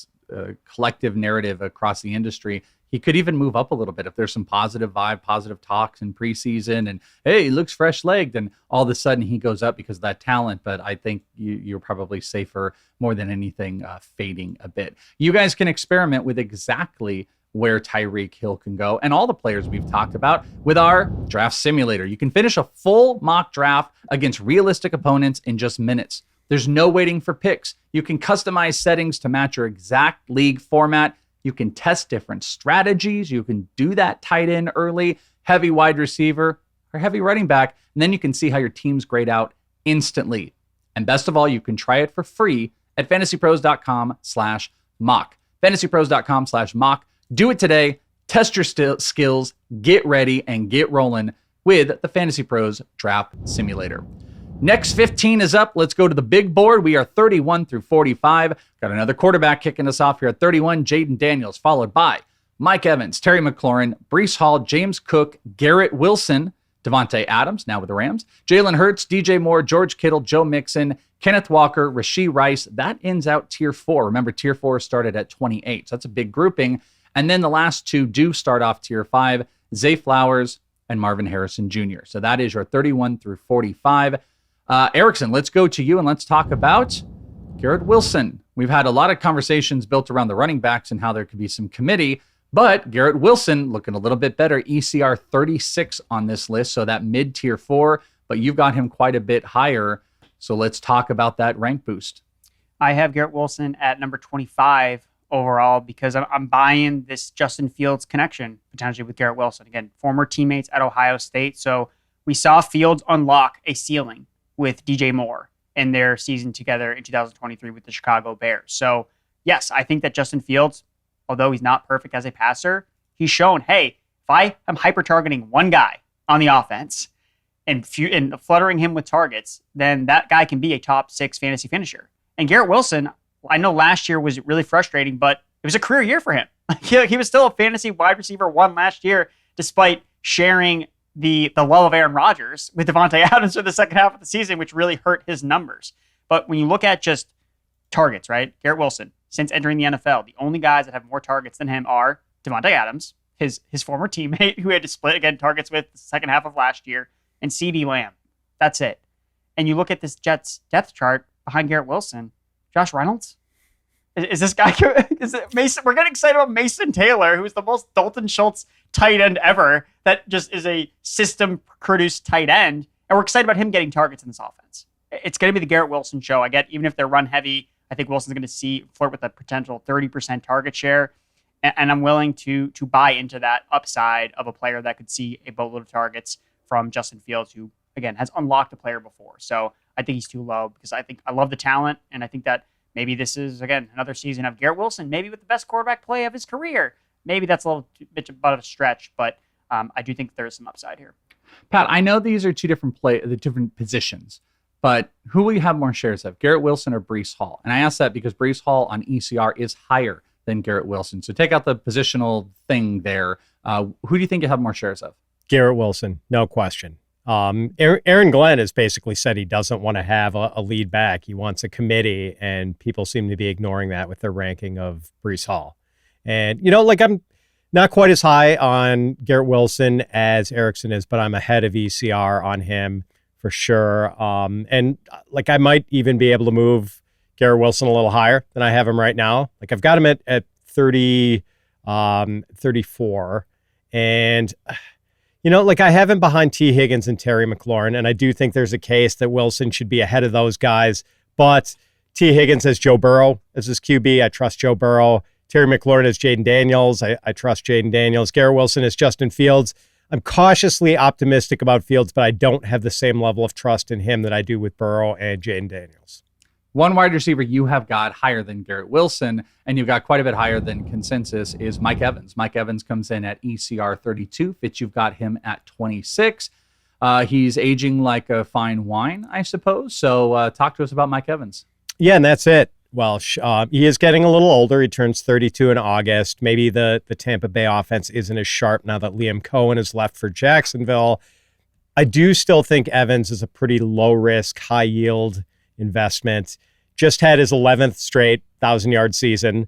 collective narrative across the industry. He could even move up a little bit if there's some positive vibe, positive talks in preseason, and hey, he looks fresh-legged, and all of a sudden he goes up because of that talent. But I think you're probably safer more than anything fading a bit. You guys can experiment with exactly where Tyreek Hill can go and all the players we've talked about with our draft simulator. You can finish a full mock draft against realistic opponents in just minutes. There's no waiting for picks. You can customize settings to match your exact league format. You can test different strategies. You can do that tight end early, heavy wide receiver, or heavy running back, and then you can see how your teams grade out instantly. And best of all, you can try it for free at fantasypros.com/mock. fantasypros.com/mock. Do it today. Test your skills, get ready, and get rolling with the Fantasy Pros Draft Simulator. Next 15 is up. Let's go to the big board. We are 31 through 45. Got another quarterback kicking us off here at 31, Jaden Daniels, followed by Mike Evans, Terry McLaurin, Breece Hall, James Cook, Garrett Wilson, Devontae Adams, now with the Rams, Jalen Hurts, DJ Moore, George Kittle, Joe Mixon, Kenneth Walker, Rashee Rice. That ends out Tier 4. Remember, Tier 4 started at 28, so that's a big grouping. And then the last two do start off Tier 5, Zay Flowers and Marvin Harrison Jr. So that is your 31 through 45. Erickson, let's go to you and let's talk about Garrett Wilson. We've had a lot of conversations built around the running backs and how there could be some committee, but Garrett Wilson looking a little bit better, ECR 36 on this list, so that mid-tier 4, but you've got him quite a bit higher. So let's talk about that rank boost. I have Garrett Wilson at number 25 overall because I'm buying this Justin Fields connection potentially with Garrett Wilson. Again, former teammates at Ohio State. So we saw Fields unlock a ceiling with DJ Moore in their season together in 2023 with the Chicago Bears. So yes, I think that Justin Fields, although he's not perfect as a passer, he's shown, hey, if I am hyper-targeting one guy on the offense and fluttering him with targets, then that guy can be a top 6 fantasy finisher. And Garrett Wilson, I know last year was really frustrating, but it was a career year for him. He was still a fantasy wide receiver 1 last year, despite sharing the love of Aaron Rodgers with Devontae Adams for the second half of the season, which really hurt his numbers. But when you look at just targets, right? Garrett Wilson, since entering the NFL, the only guys that have more targets than him are Devontae Adams, his former teammate who had to split again targets with the second half of last year, and CeeDee Lamb. That's it. And you look at this Jets depth chart behind Garrett Wilson, Josh Reynolds. Is this guy? Is it Mason? We're getting excited about Mason Taylor, who's the most Dalton Schultz tight end ever. That just is a system-produced tight end, and we're excited about him getting targets in this offense. It's going to be the Garrett Wilson show. I get even if they're run heavy, I think Wilson's going to flirt with a potential 30% target share, and I'm willing to buy into that upside of a player that could see a boatload of targets from Justin Fields, who again has unlocked a player before. So I think he's too low because I love the talent, and I think that. Maybe this is, again, another season of Garrett Wilson, maybe with the best quarterback play of his career. Maybe that's a little bit of a stretch, but I do think there is some upside here. Pat, I know these are the different positions, but who will you have more shares of, Garrett Wilson or Breece Hall? And I ask that because Breece Hall on ECR is higher than Garrett Wilson. So take out the positional thing there. Who do you think you have more shares of? Garrett Wilson, no question. Aaron Glenn has basically said he doesn't want to have a lead back. He wants a committee, and people seem to be ignoring that with their ranking of Breece Hall. And, I'm not quite as high on Garrett Wilson as Erickson is, but I'm ahead of ECR on him for sure. And I might even be able to move Garrett Wilson a little higher than I have him right now. Like I've got him at 30, 34. And, like I have him behind T. Higgins and Terry McLaurin. And I do think there's a case that Wilson should be ahead of those guys. But T. Higgins has Joe Burrow as his QB. I trust Joe Burrow. Terry McLaurin has Jaden Daniels. I trust Jaden Daniels. Garrett Wilson is Justin Fields. I'm cautiously optimistic about Fields, but I don't have the same level of trust in him that I do with Burrow and Jaden Daniels. One wide receiver you have got higher than Garrett Wilson, and you've got quite a bit higher than consensus, is Mike Evans. Mike Evans comes in at ECR 32. Fitz, you've got him at 26. He's aging like a fine wine, I suppose. So talk to us about Mike Evans. Yeah, and that's it. Welsh. He is getting a little older. He turns 32 in August. Maybe the Tampa Bay offense isn't as sharp now that Liam Cohen has left for Jacksonville. I do still think Evans is a pretty low-risk, high-yield investment. Just had his 11th straight 1,000-yard season,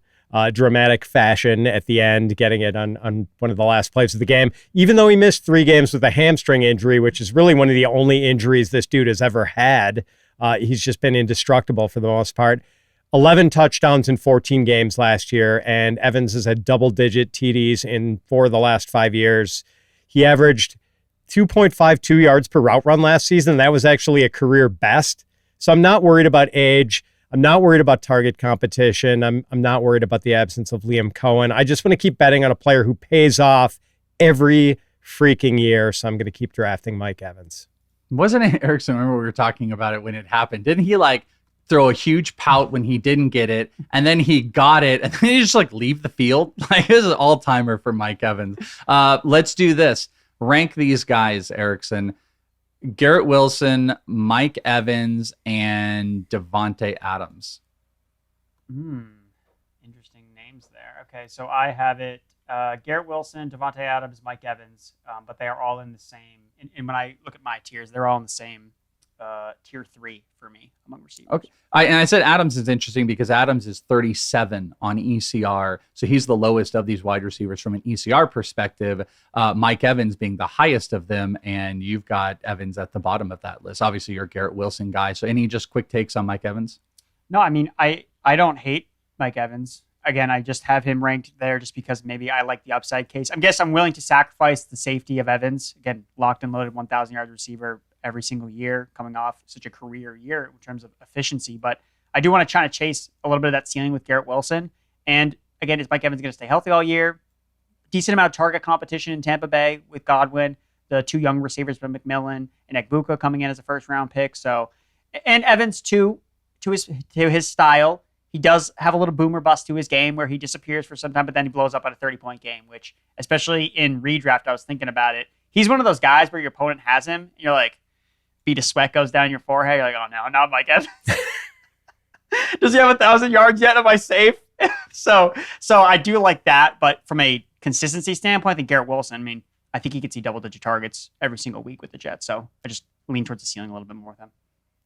dramatic fashion at the end, getting it on one of the last plays of the game. Even though he missed 3 games with a hamstring injury, which is really one of the only injuries this dude has ever had, he's just been indestructible for the most part. 11 touchdowns in 14 games last year, and Evans has had double-digit TDs in 4 of the last 5 years. He averaged 2.52 yards per route run last season. That was actually a career best. So I'm not worried about age. I'm not worried about target competition. I'm not worried about the absence of Liam Cohen. I just want to keep betting on a player who pays off every freaking year, so I'm going to keep drafting Mike Evans. Wasn't it Erickson? Remember we were talking about it when it happened. Didn't he throw a huge pout when he didn't get it, and then he got it, and then he just leave the field? This is an all-timer for Mike Evans. Let's do this. Rank these guys, Erickson. Garrett Wilson, Mike Evans, and Davante Adams. Interesting names there. Okay, so I have it Garrett Wilson, Davante Adams, Mike Evans, but they are all in the same. And when I look at my tiers, they're all in the same tier 3 for me among receivers. Okay. I said Adams is interesting because Adams is 37 on ECR. So he's the lowest of these wide receivers from an ECR perspective. Mike Evans being the highest of them. And you've got Evans at the bottom of that list. Obviously, you're a Garrett Wilson guy. So any just quick takes on Mike Evans? No, I mean, I don't hate Mike Evans. Again, I just have him ranked there just because maybe I like the upside case. I guess I'm willing to sacrifice the safety of Evans. Again, locked and loaded 1,000 yards receiver every single year, coming off such a career year in terms of efficiency. But I do want to try to chase a little bit of that ceiling with Garrett Wilson. And again, is Mike Evans going to stay healthy all year? Decent amount of target competition in Tampa Bay with Godwin, the 2 young receivers from McMillan, and Egbuka coming in as a first-round pick. So, and Evans to his style, he does have a little boomer bust to his game where he disappears for some time, but then he blows up at a 30-point game, which, especially in redraft, I was thinking about it. He's one of those guys where your opponent has him, and you're like, beat of sweat goes down your forehead. You're like, oh no, not Mike Evans. Does he have 1,000 yards yet? Am I safe? So I do like that, but from a consistency standpoint, I think Garrett Wilson, I think he could see double-digit targets every single week with the Jets. So I just lean towards the ceiling a little bit more with him.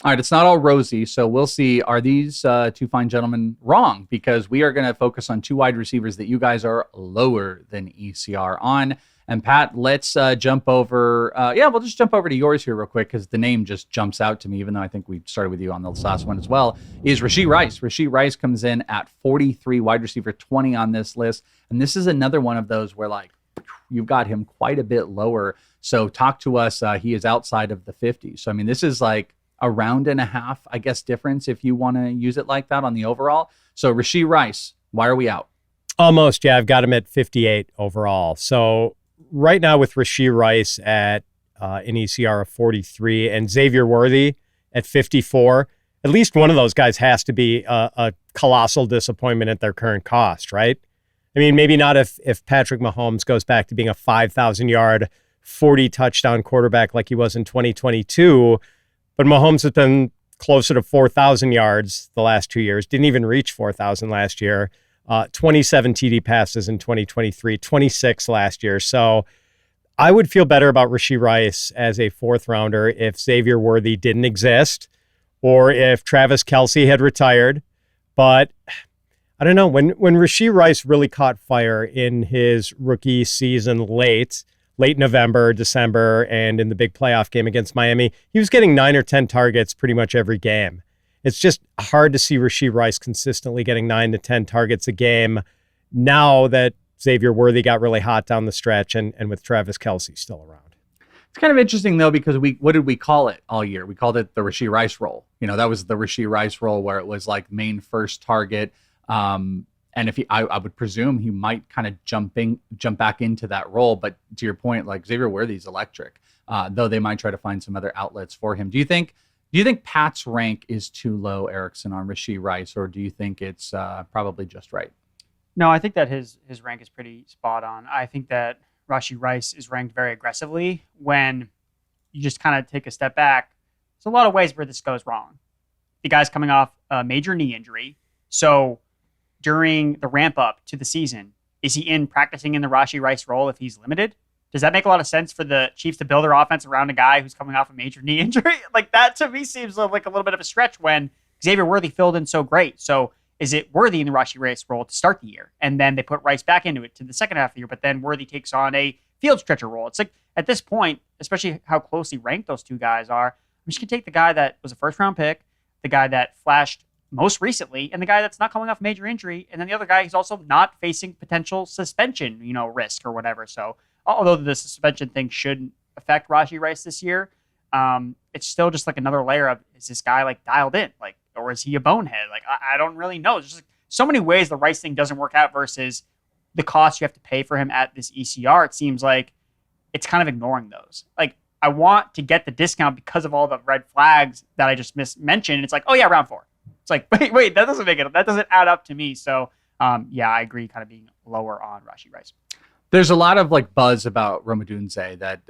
All right, it's not all rosy, so we'll see. Are these 2 fine gentlemen wrong? Because we are going to focus on 2 wide receivers that you guys are lower than ECR on. And Pat, let's jump over. We'll just jump over to yours here real quick because the name just jumps out to me, even though I think we started with you on the last one as well, is Rashee Rice. Rashee Rice comes in at 43, wide receiver 20 on this list. And this is another one of those where you've got him quite a bit lower. So talk to us. He is outside of the 50. So, this is a round and a half, I guess, difference if you want to use it like that on the overall. So Rashee Rice, why are we out? Almost, yeah. I've got him at 58 overall. So right now with Rashee Rice at an ECR of 43 and Xavier Worthy at 54, at least one of those guys has to be a colossal disappointment at their current cost, right? Maybe not if Patrick Mahomes goes back to being a 5,000-yard, 40-touchdown quarterback like he was in 2022, but Mahomes has been closer to 4,000 yards the last 2 years. Didn't even reach 4,000 last year. 27 TD passes in 2023, 26 last year. So I would feel better about Rashee Rice as a 4th rounder if Xavier Worthy didn't exist or if Travis Kelce had retired. But I don't know. When Rashee Rice really caught fire in his rookie season late November, December, and in the big playoff game against Miami, he was getting 9 or 10 targets pretty much every game. It's just hard to see Rashee Rice consistently getting 9 to 10 targets a game now that Xavier Worthy got really hot down the stretch and with Travis Kelce still around. It's kind of interesting, though, because what did we call it all year? We called it the Rashee Rice role. That was the Rashee Rice role where it was like main first target. And if I would presume he might kind of jump back into that role. But to your point, like Xavier Worthy's electric, though they might try to find some other outlets for him. Do you think Pat's rank is too low, Erickson, on Rashee Rice, or do you think it's probably just right? No, I think that his rank is pretty spot on. I think that Rashee Rice is ranked very aggressively when you just kind of take a step back. There's a lot of ways where this goes wrong. The guy's coming off a major knee injury. So during the ramp up to the season, is he practicing in the Rashee Rice role if he's limited? Does that make a lot of sense for the Chiefs to build their offense around a guy who's coming off a major knee injury? Like that to me seems like a little bit of a stretch when Xavier Worthy filled in so great. So is it Worthy in the Rashee Rice role to start the year? And then they put Rice back into it to the second half of the year, but then Worthy takes on a field stretcher role. It's like at this point, especially how closely ranked those two guys are, I'm just going to take the guy that was a first round pick, the guy that flashed most recently, and the guy that's not coming off major injury, and then the other guy who's also not facing potential suspension, risk or whatever. So although the suspension thing shouldn't affect Rashee Rice this year, it's still just like another layer of, is this guy like dialed in? Like, or is he a bonehead? Like, I don't really know. There's just so many ways the Rice thing doesn't work out versus the cost you have to pay for him at this ECR. It seems like it's kind of ignoring those. Like, I want to get the discount because of all the red flags that I just mentioned. It's like, oh yeah, round 4. It's like, wait, that doesn't add up to me. So, yeah, I agree kind of being lower on Rashee Rice. There's a lot of like buzz about Rome Odunze that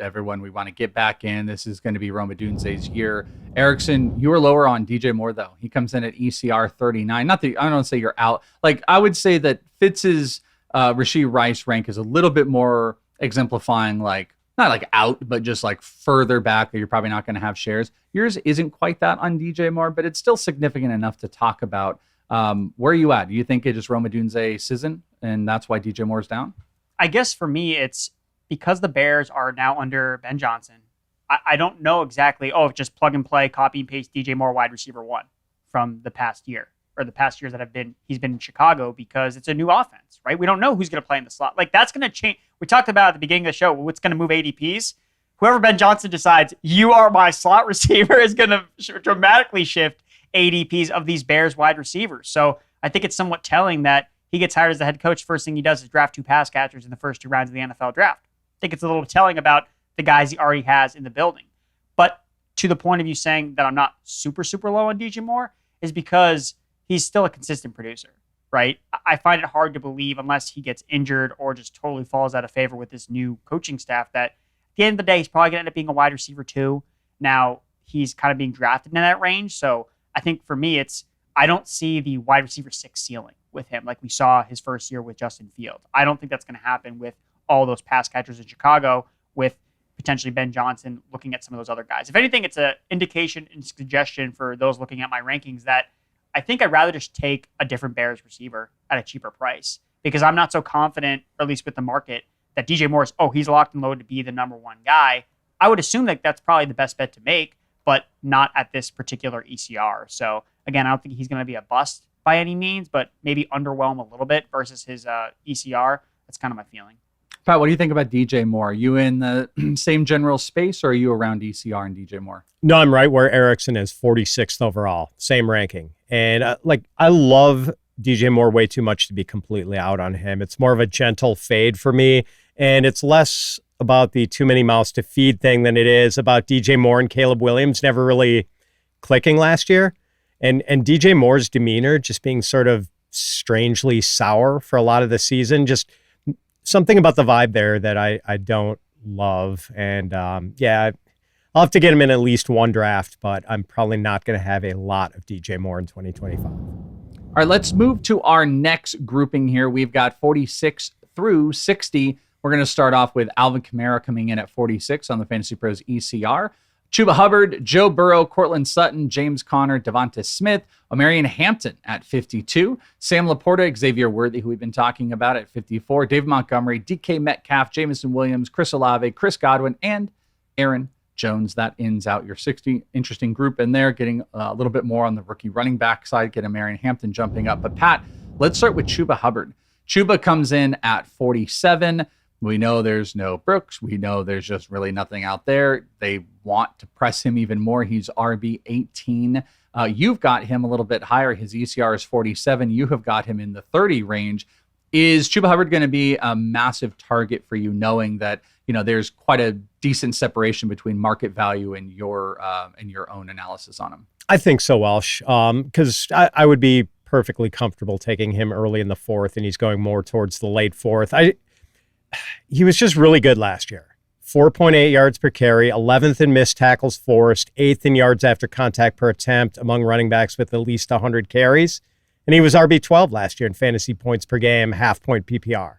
we want to get back in. This is going to be Rome Odunze's year. Erickson, you were lower on DJ Moore though. He comes in at ECR 39. I don't say you're out. Like I would say that Fitz's Rashee Rice rank is a little bit more exemplifying, like not like out, but just like further back that you're probably not going to have shares. Yours isn't quite that on DJ Moore, but it's still significant enough to talk about. Where are you at? Do you think it is Rome Odunze season and that's why DJ Moore's down? I guess for me, it's because the Bears are now under Ben Johnson. I don't know exactly, just plug and play, copy and paste DJ Moore wide receiver 1 from the past year or the past years that he's been in Chicago because it's a new offense, right? We don't know who's going to play in the slot. Like that's going to change. We talked about at the beginning of the show, what's going to move ADPs. Whoever Ben Johnson decides, you are my slot receiver is going to dramatically shift ADPs of these Bears wide receivers. So I think it's somewhat telling that he gets hired as the head coach. First thing he does is draft 2 pass catchers in the first 2 rounds of the NFL draft. I think it's a little telling about the guys he already has in the building. But to the point of you saying that I'm not super, super low on DJ Moore is because he's still a consistent producer, right? I find it hard to believe unless he gets injured or just totally falls out of favor with this new coaching staff that at the end of the day, he's probably going to end up being a wide receiver 2. Now he's kind of being drafted in that range. So I think for me, I don't see the wide receiver 6 ceiling with him like we saw his first year with Justin Fields. I don't think that's going to happen with all those pass catchers in Chicago with potentially Ben Johnson looking at some of those other guys. If anything, it's an indication and suggestion for those looking at my rankings that I think I'd rather just take a different Bears receiver at a cheaper price because I'm not so confident, or at least with the market, that DJ Moore is, he's locked and loaded to be the number 1 guy. I would assume that that's probably the best bet to make, but not at this particular ECR. So again, I don't think he's going to be a bust by any means, but maybe underwhelm a little bit versus his ECR. That's kind of my feeling. Pat, what do you think about DJ Moore? Are you in the same general space or are you around ECR and DJ Moore? No, I'm right where Erickson is, 46th overall, same ranking. And I love DJ Moore way too much to be completely out on him. It's more of a gentle fade for me. And it's less about the too many mouths to feed thing than it is about DJ Moore and Caleb Williams never really clicking last year. And DJ Moore's demeanor just being sort of strangely sour for a lot of the season. Just something about the vibe there that I don't love. And I'll have to get him in at least 1 draft, but I'm probably not going to have a lot of DJ Moore in 2025. All right, let's move to our next grouping here. We've got 46 through 60. We're going to start off with Alvin Kamara coming in at 46 on the Fantasy Pros ECR. Chuba Hubbard, Joe Burrow, Cortland Sutton, James Conner, DeVonta Smith, Omarion Hampton at 52, Sam Laporta, Xavier Worthy, who we've been talking about at 54, Dave Montgomery, DK Metcalf, Jameson Williams, Chris Olave, Chris Godwin, and Aaron Jones. That ends out your 60. Interesting group in there, getting a little bit more on the rookie running back side, getting Marion Hampton jumping up. But Pat, let's start with Chuba Hubbard. Chuba comes in at 47. We know there's no Brooks. We know there's just really nothing out there. They want to press him even more. He's RB 18. You've got him a little bit higher. His ECR is 47. You have got him in the 30 range. Is Chuba Hubbard going to be a massive target for you, knowing that, you know, there's quite a decent separation between market value and your own analysis on him? I think so, Welsh, because I would be perfectly comfortable taking him early in the 4th, and he's going more towards the late 4th. He was just really good last year. 4.8 yards per carry, 11th in missed tackles forced, 8th in yards after contact per attempt among running backs with at least 100 carries. And he was RB12 last year in fantasy points per game, half-point PPR.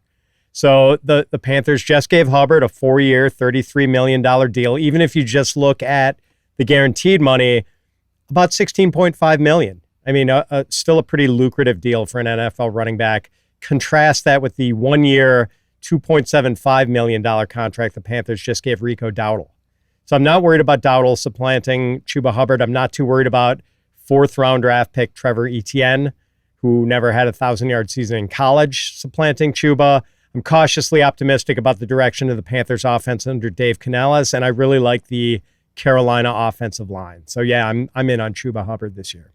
So the Panthers just gave Hubbard a 4-year, $33 million deal. Even if you just look at the guaranteed money, about $16.5 million. I mean, still a pretty lucrative deal for an NFL running back. Contrast that with the 1-year, $2.75 million contract the Panthers just gave Rico Dowdle. So I'm not worried about Dowdle supplanting Chuba Hubbard. I'm not too worried about 4th-round draft pick Trevor Etienne, who never had a 1,000-yard season in college, supplanting Chuba. I'm cautiously optimistic about the direction of the Panthers offense under Dave Canales, and I really like the Carolina offensive line. So yeah, I'm in on Chuba Hubbard this year.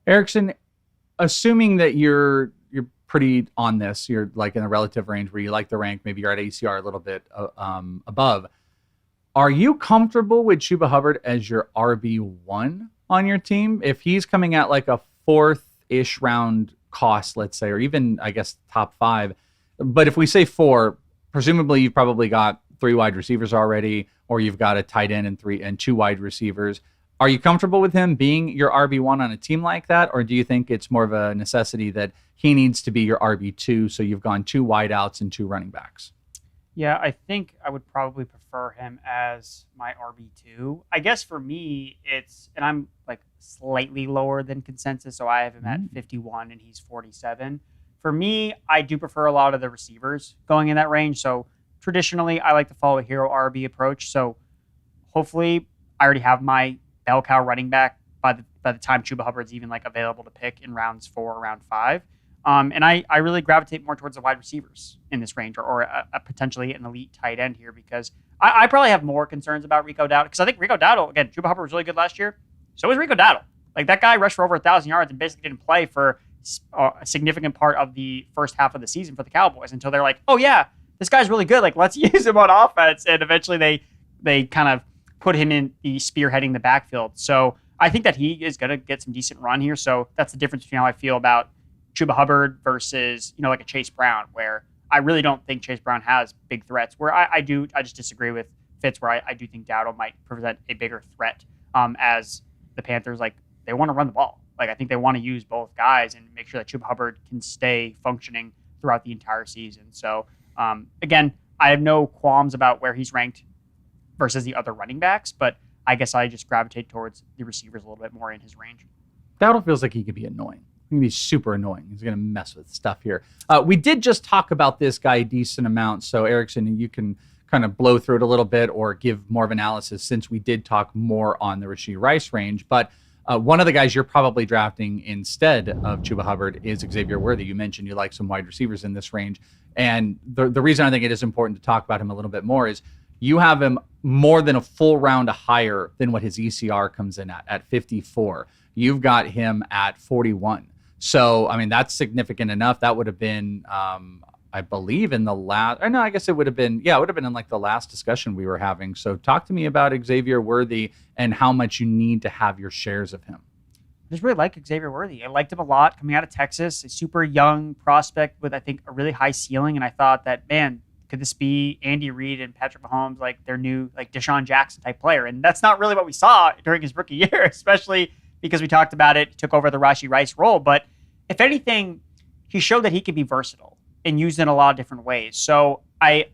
Erickson, assuming that you're pretty on this, you're like in a relative range where you like the rank, maybe you're at ACR a little bit above. Are you comfortable with Chuba Hubbard as your RB1 on your team? If he's coming at like a 4th-ish round cost, let's say, or even, I guess, top 5. But if we say 4, presumably you've probably got 3 wide receivers already, or you've got a tight end and 2 wide receivers. Are you comfortable with him being your RB1 on a team like that? Or do you think it's more of a necessity that he needs to be your RB2, so you've gone 2 wideouts and 2 running backs? Yeah, I think I would probably prefer him as my RB2. I guess for me, and I'm like slightly lower than consensus, so I have him at 51 and he's 47. For me, I do prefer a lot of the receivers going in that range. So traditionally, I like to follow a hero RB approach. So hopefully, I already have my bell cow running back by the time Chuba Hubbard's even like available to pick in rounds 4 or round 5. And I really gravitate more towards the wide receivers in this range, or a potentially an elite tight end here, because I probably have more concerns about Rico Dowdle, because I think Rico Dowdle, again, Chuba Hubbard was really good last year. So was Rico Dowdle. Like, that guy rushed for over 1,000 yards and basically didn't play for a significant part of the first half of the season for the Cowboys until they're like, oh yeah, this guy's really good. Like, let's use him on offense. And eventually they kind of put him in the spearheading the backfield. So I think that he is going to get some decent run here. So that's the difference between how I feel about Chuba Hubbard versus, like a Chase Brown, where I really don't think Chase Brown has big threats. Where I just disagree with Fitz, where I do think Dowdle might present a bigger threat as the Panthers, like, they want to run the ball. Like, I think they want to use both guys and make sure that Chuba Hubbard can stay functioning throughout the entire season. So, again, I have no qualms about where he's ranked versus the other running backs, but I guess I just gravitate towards the receivers a little bit more in his range. Dowdle feels like he could be annoying. He can be super annoying. He's going to mess with stuff here. We did just talk about this guy a decent amount, so Erickson, you can kind of blow through it a little bit or give more of analysis, since we did talk more on the Rashee Rice range. But one of the guys you're probably drafting instead of Chuba Hubbard is Xavier Worthy. You mentioned you like some wide receivers in this range. And the reason I think it is important to talk about him a little bit more is you have him more than a full round higher than what his ECR comes in at 54. You've got him at 41. So, I mean, that's significant enough. That would have been, I believe, in the last, or no, I guess it would have been, it would have been in like the last discussion we were having. So talk to me about Xavier Worthy and how much you need to have your shares of him. I just really like Xavier Worthy. I liked him a lot coming out of Texas, a super young prospect with, I think, a really high ceiling. And I thought that, man, could this be Andy Reid and Patrick Mahomes, like their new, like Deshaun Jackson type player? And that's not really what we saw during his rookie year, especially because we talked about it, took over the Rashee Rice role. But if anything, he showed that he could be versatile and used in a lot of different ways. So I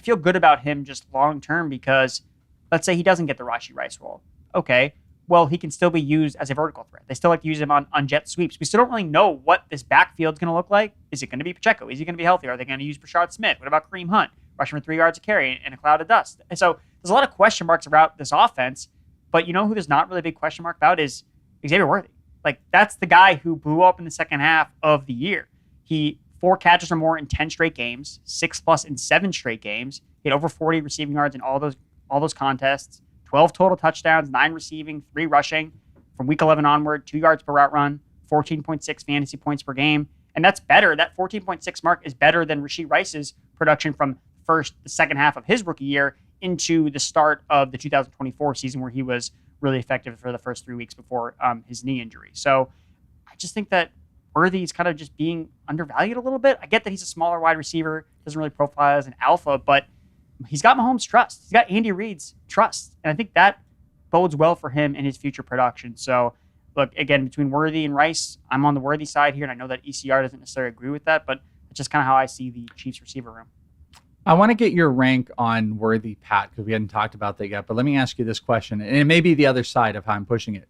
feel good about him just long term, because let's say he doesn't get the Rashee Rice role. Okay, well, he can still be used as a vertical threat. They still like to use him on jet sweeps. We still don't really know what this backfield's going to look like. Is it going to be Pacheco? Is he going to be healthy? Are they going to use Brashard Smith? What about Kareem Hunt? Rushing for 3 yards a carry in a cloud of dust. And so there's a lot of question marks about this offense, but you know who there's not really a big question mark about is Xavier Worthy. Like, that's the guy who blew up in the second half of the year. He 4 catches or more in 10 straight games, 6+ in 7 straight games. He had over 40 receiving yards in all those contests, 12 total touchdowns, 9 receiving, 3 rushing from week 11 onward, 2 yards per route run, 14.6 fantasy points per game. And that's better. That 14.6 mark is better than Rashee Rice's production from the second half of his rookie year into the start of the 2024 season, where he was really effective for the first 3 weeks before his knee injury. So I just think that Worthy is kind of just being undervalued a little bit. I get that he's a smaller wide receiver, doesn't really profile as an alpha, but he's got Mahomes' trust. He's got Andy Reid's trust. And I think that bodes well for him in his future production. So, look, again, between Worthy and Rice, I'm on the Worthy side here, and I know that ECR doesn't necessarily agree with that, but it's just kind of how I see the Chiefs receiver room. I want to get your rank on Worthy, Pat, because we hadn't talked about that yet. But let me ask you this question, and it may be the other side of how I'm pushing it.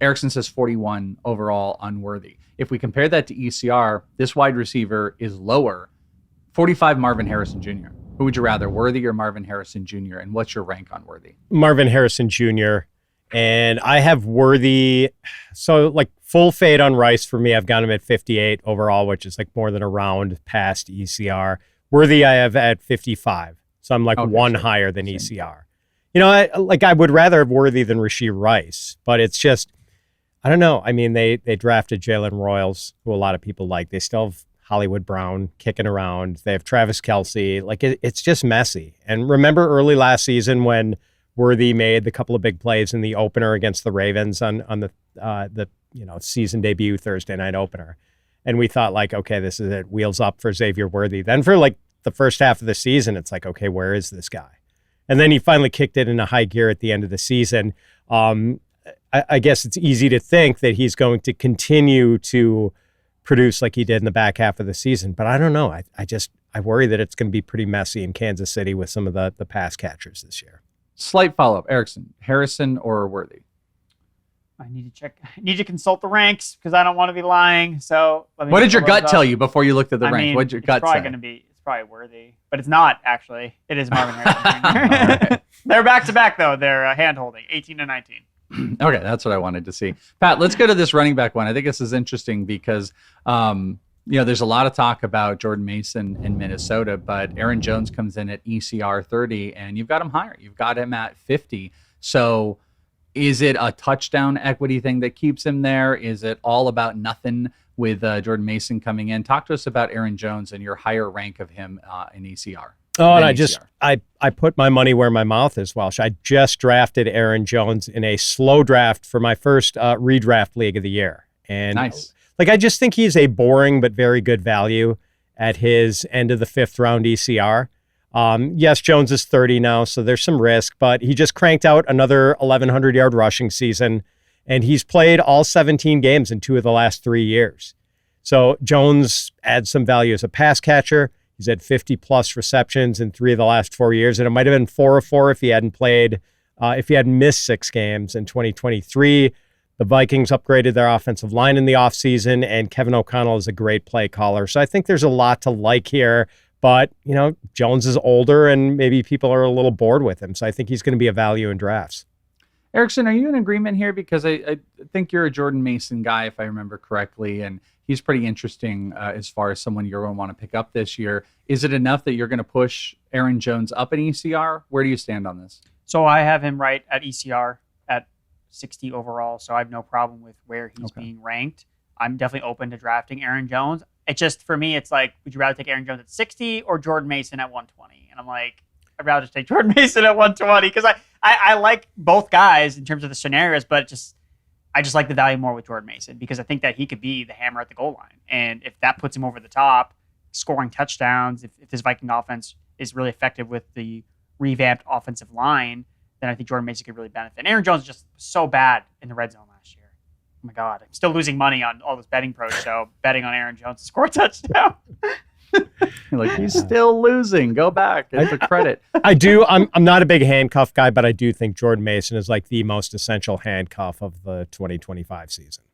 Erickson says 41 overall on Worthy. If we compare that to ECR, this wide receiver is lower. 45 Marvin Harrison Jr. Who would you rather, Worthy or Marvin Harrison Jr.? And what's your rank on Worthy? Marvin Harrison Jr. And I have Worthy. So like full fade on Rice for me. I've got him at 58 overall, which is like more than a round past ECR. Worthy I have at 55. So I'm like one higher than ECR. You know, I would rather have Worthy than Rashee Rice, but it's just, I don't know. I mean, they drafted Jalen Royals, who a lot of people like. They still have Hollywood Brown kicking around. They have Travis Kelce. Like, it's just messy. And remember early last season when Worthy made the couple of big plays in the opener against the Ravens on the season debut Thursday night opener. And we thought, like, okay, this is it, wheels up for Xavier Worthy. Then for like the first half of the season, it's like, okay, where is this guy? And then he finally kicked it into high gear at the end of the season. I guess it's easy to think that he's going to continue to produce like he did in the back half of the season. But I don't know. I worry that it's going to be pretty messy in Kansas City with some of the pass catchers this year. Slight follow-up. Erickson, Harrison or Worthy? I need to check. I need to consult the ranks because I don't want to be lying. So what did your gut tell you before you looked at the ranks? What did your gut say? It's probably Worthy, but it's not actually. It is Marvin Harrison Jr. They're back-to-back though. They're hand-holding, 18 and 19. Okay, that's what I wanted to see. Pat, let's go to this running back one. I think this is interesting because there's a lot of talk about Jordan Mason in Minnesota, but Aaron Jones comes in at ECR 30, and you've got him higher. You've got him at 50. So is it a touchdown equity thing that keeps him there? Is it all about nothing with Jordan Mason coming in? Talk to us about Aaron Jones and your higher rank of him in ECR. Oh, and I put my money where my mouth is, Welsh. I just drafted Aaron Jones in a slow draft for my first redraft league of the year. And nice. I just think he's a boring but very good value at his end of the 5th round ECR. Yes, Jones is 30 now, so there's some risk, but he just cranked out another 1,100-yard rushing season, and he's played all 17 games in 2 of the last 3 years. So Jones adds some value as a pass catcher. He's had 50-plus receptions in 3 of the last 4 years, and it might have been 4 of 4 if he hadn't missed 6 games in 2023. The Vikings upgraded their offensive line in the offseason, and Kevin O'Connell is a great play caller. So I think there's a lot to like here, but, Jones is older, and maybe people are a little bored with him. So I think he's going to be a value in drafts. Erickson, are you in agreement here? Because I think you're a Jordan Mason guy, if I remember correctly, and he's pretty interesting as far as someone you're going to want to pick up this year. Is it enough that you're going to push Aaron Jones up in ECR? Where do you stand on this? So I have him right at ECR at 60 overall, so I have no problem with where he's being ranked. I'm definitely open to drafting Aaron Jones. It just, for me, it's like, would you rather take Aaron Jones at 60 or Jordan Mason at 120? And I'm like, I'd rather just take Jordan Mason at 120 because I like both guys in terms of the scenarios, but I just like the value more with Jordan Mason because I think that he could be the hammer at the goal line. And if that puts him over the top, scoring touchdowns, if this Viking offense is really effective with the revamped offensive line, then I think Jordan Mason could really benefit. And Aaron Jones is just so bad in the red zone last year. Oh my God. I'm still losing money on all this betting pro show, betting on Aaron Jones to score a touchdown. Like, he's still losing. Go back. Get the credit. I do. I'm not a big handcuff guy, but I do think Jordan Mason is like the most essential handcuff of the 2025 season.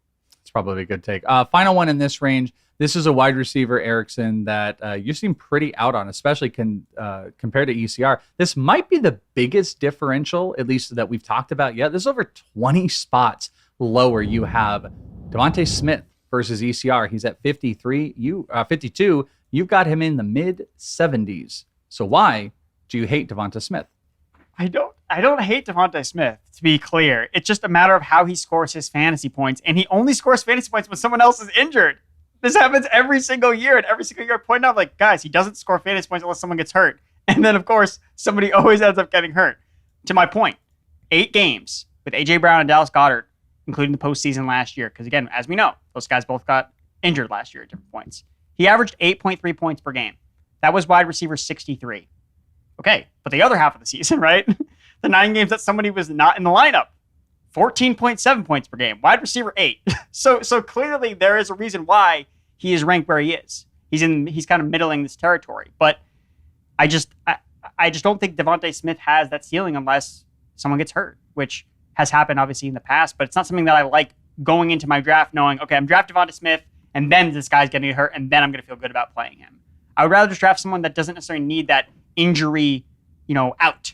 It's probably a good take. Final one in this range. This is a wide receiver, Erickson, that you seem pretty out on, especially compared to ECR. This might be the biggest differential, at least that we've talked about yet. This is over 20 spots lower. You have DeVonta Smith versus ECR. He's at 52. You've got him in the mid 70s. So why do you hate DeVonta Smith? I don't hate DeVonta Smith, to be clear. It's just a matter of how he scores his fantasy points, and he only scores fantasy points when someone else is injured. This happens every single year, and every single year I point out, like, guys, he doesn't score fantasy points unless someone gets hurt. And then, of course, somebody always ends up getting hurt. To my point, 8 games with A.J. Brown and Dallas Goedert, including the postseason last year, because, again, as we know, those guys both got injured last year at different points. He averaged 8.3 points per game. That was wide receiver 63. Okay, but the other half of the season, right? The 9 games that somebody was not in the lineup, 14.7 points per game, wide receiver 8. So clearly there is a reason why he is ranked where he is. He's kind of middling this territory. But I just don't think DeVonta Smith has that ceiling unless someone gets hurt, which has happened obviously in the past, but it's not something that I like going into my draft knowing, okay, I'm drafting DeVonta Smith and then this guy's getting hurt and then I'm going to feel good about playing him. I would rather just draft someone that doesn't necessarily need that injury, out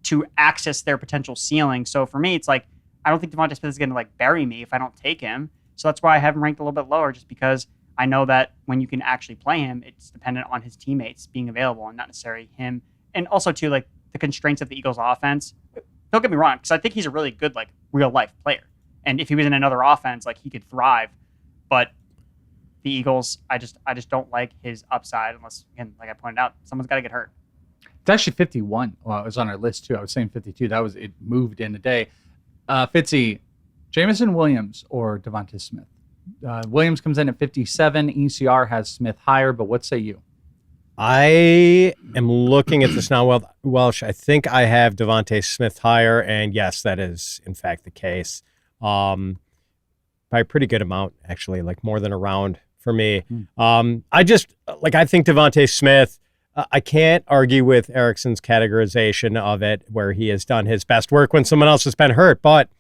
to access their potential ceiling. So for me, it's like, I don't think DeVonta Smith is going to like bury me if I don't take him. So that's why I have him ranked a little bit lower, just because I know that when you can actually play him, it's dependent on his teammates being available and not necessarily him. And also too, like the constraints of the Eagles offense. Don't get me wrong, because I think he's a really good, like real life player. And if he was in another offense, like he could thrive. But the Eagles, I just don't like his upside unless, again, like I pointed out, someone's got to get hurt. It's actually 51. Well, it was on our list too. I was saying 52. It moved in a day. Fitzy, Jameson Williams or DeVonta Smith? Williams comes in at 57. ECR has Smith higher, but what say you? I am looking at this now, Welsh. I think I have DeVonta Smith higher, and yes, that is in fact the case. By a pretty good amount, actually, like more than a round for me. I think DeVonta Smith, I can't argue with Erickson's categorization of it, where he has done his best work when someone else has been hurt, but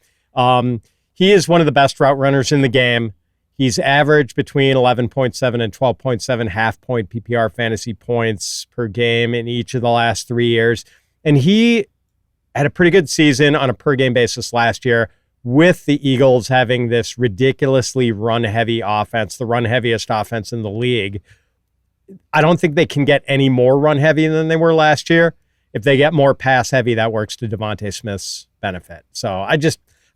he is one of the best route runners in the game. He's averaged between 11.7 and 12.7 half-point PPR fantasy points per game in each of the last 3 years. And he had a pretty good season on a per-game basis last year, with the Eagles having this ridiculously run-heavy offense, the run-heaviest offense in the league. I don't think they can get any more run-heavy than they were last year. If they get more pass-heavy, that works to DeVonta Smith's benefit. So I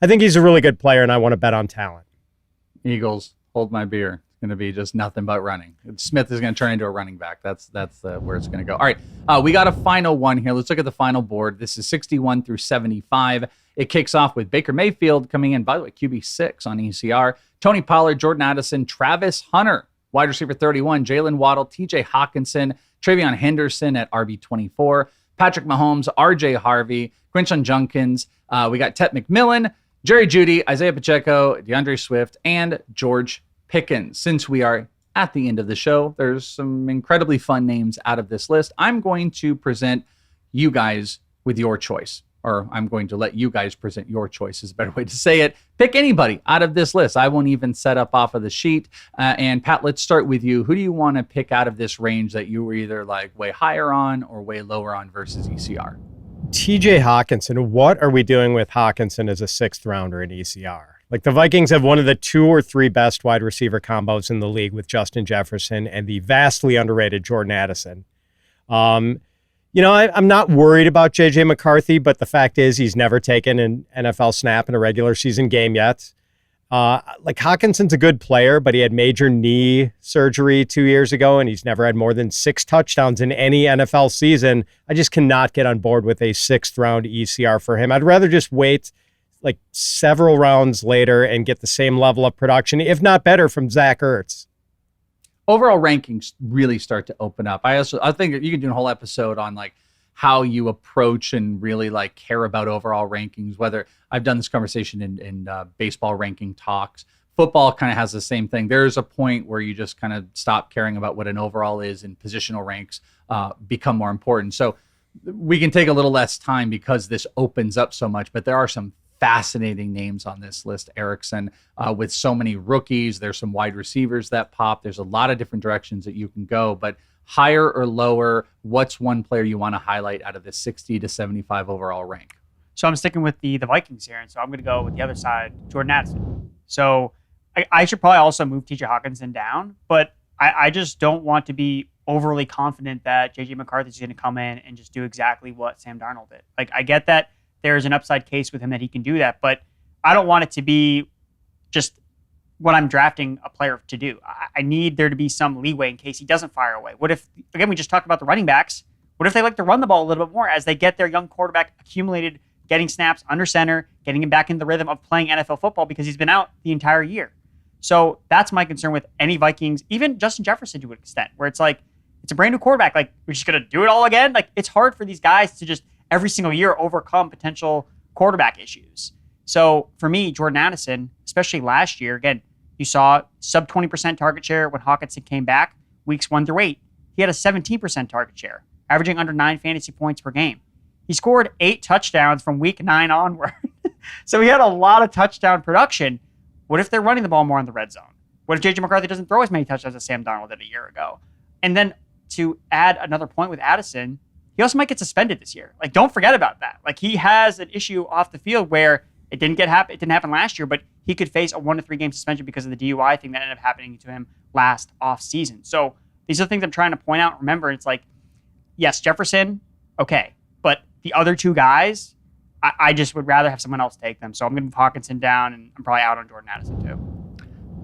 think he's a really good player, and I want to bet on talent. Eagles, hold my beer. It's going to be just nothing but running. Smith is going to turn into a running back. That's where it's going to go. All right, we got a final one here. Let's look at the final board. This is 61 through 75. It kicks off with Baker Mayfield coming in, by the way, QB6 on ECR. Tony Pollard, Jordan Addison, Travis Hunter, wide receiver 31, Jalen Waddle, TJ Hockenson, Travion Henderson at RB24, Patrick Mahomes, RJ Harvey, Quinshon Judkins. We got Tet McMillan, Jerry Jeudy, Isaiah Pacheco, DeAndre Swift, and George Pickens. Since we are at the end of the show, there's some incredibly fun names out of this list. I'm going to present you guys with your choice. Or I'm going to let you guys present your choice is a better way to say it. Pick anybody out of this list. I won't even set up off of the sheet. And Pat, let's start with you. Who do you want to pick out of this range that you were either like way higher on or way lower on versus ECR? TJ Hockenson. What are we doing with Hockenson as a 6th rounder in ECR? Like, the Vikings have one of the 2 or 3 best wide receiver combos in the league with Justin Jefferson and the vastly underrated Jordan Addison. I'm not worried about J.J. McCarthy, but the fact is he's never taken an NFL snap in a regular season game yet. Hawkinson's a good player, but he had major knee surgery 2 years ago, and he's never had more than 6 touchdowns in any NFL season. I just cannot get on board with a 6th round ECR for him. I'd rather just wait like several rounds later and get the same level of production, if not better, from Zach Ertz. Overall rankings really start to open up. I think you can do a whole episode on like how you approach and really like care about overall rankings. Whether I've done this conversation in baseball ranking talks, football kind of has the same thing. There's a point where you just kind of stop caring about what an overall is, and positional ranks become more important. So we can take a little less time because this opens up so much, but there are some fascinating names on this list, Erickson. With so many rookies, there's some wide receivers that pop. There's a lot of different directions that you can go, but higher or lower, what's one player you want to highlight out of the 60 to 75 overall rank? So I'm sticking with the Vikings here, and so I'm going to go with the other side, Jordan Addison. So I should probably also move TJ Hockenson down, but I just don't want to be overly confident that JJ McCarthy is going to come in and just do exactly what Sam Darnold did. Like, I get that there's an upside case with him that he can do that, but I don't want it to be just what I'm drafting a player to do. I need there to be some leeway in case he doesn't fire away. What if, again, we just talked about the running backs. What if they like to run the ball a little bit more as they get their young quarterback accumulated, getting snaps under center, getting him back in the rhythm of playing NFL football because he's been out the entire year. So that's my concern with any Vikings, even Justin Jefferson to an extent, where it's like, it's a brand new quarterback. Like, we're just going to do it all again. Like, it's hard for these guys to just every single year overcome potential quarterback issues. So for me, Jordan Addison, especially last year, again, you saw sub 20% target share when Hockenson came back, weeks 1 through 8. He had a 17% target share, averaging under 9 fantasy points per game. He scored 8 touchdowns from week 9 onward. So he had a lot of touchdown production. What if they're running the ball more in the red zone? What if J.J. McCarthy doesn't throw as many touchdowns as Sam Darnold did a year ago? And then to add another point with Addison, he also might get suspended this year. Like, don't forget about that. Like, he has an issue off the field where it didn't happen last year, but he could face a 1 to 3 game suspension because of the DUI thing that ended up happening to him last offseason. So these are the things I'm trying to point out. Remember, it's like, yes, Jefferson, okay, but the other 2 guys, I just would rather have someone else take them. So I'm going to move Hockenson down, and I'm probably out on Jordan Addison too.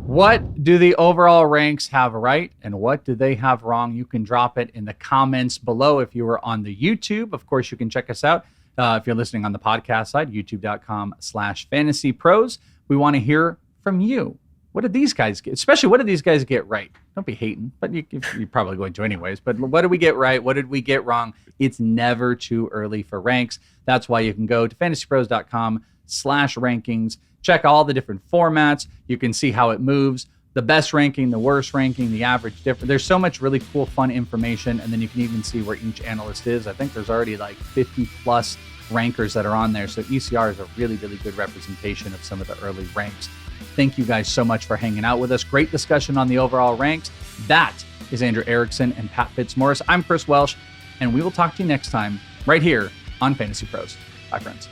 What do the overall ranks have right, and what do they have wrong? You can drop it in the comments below if you were on the YouTube. Of course, you can check us out if you're listening on the podcast side, youtube.com/fantasypros. We want to hear from you. What did these guys get? Especially, what did these guys get right? Don't be hating, but you're probably going to anyways. But what did we get right? What did we get wrong? It's never too early for ranks. That's why you can go to fantasypros.com/rankings. Check all the different formats. You can see how it moves. The best ranking, the worst ranking, the average difference. There's so much really cool, fun information. And then you can even see where each analyst is. I think there's already like 50 plus rankers that are on there. So ECR is a really, really good representation of some of the early ranks. Thank you guys so much for hanging out with us. Great discussion on the overall ranks. That is Andrew Erickson and Pat Fitzmaurice. I'm Chris Welsh, and we will talk to you next time right here on Fantasy Pros. Bye, friends.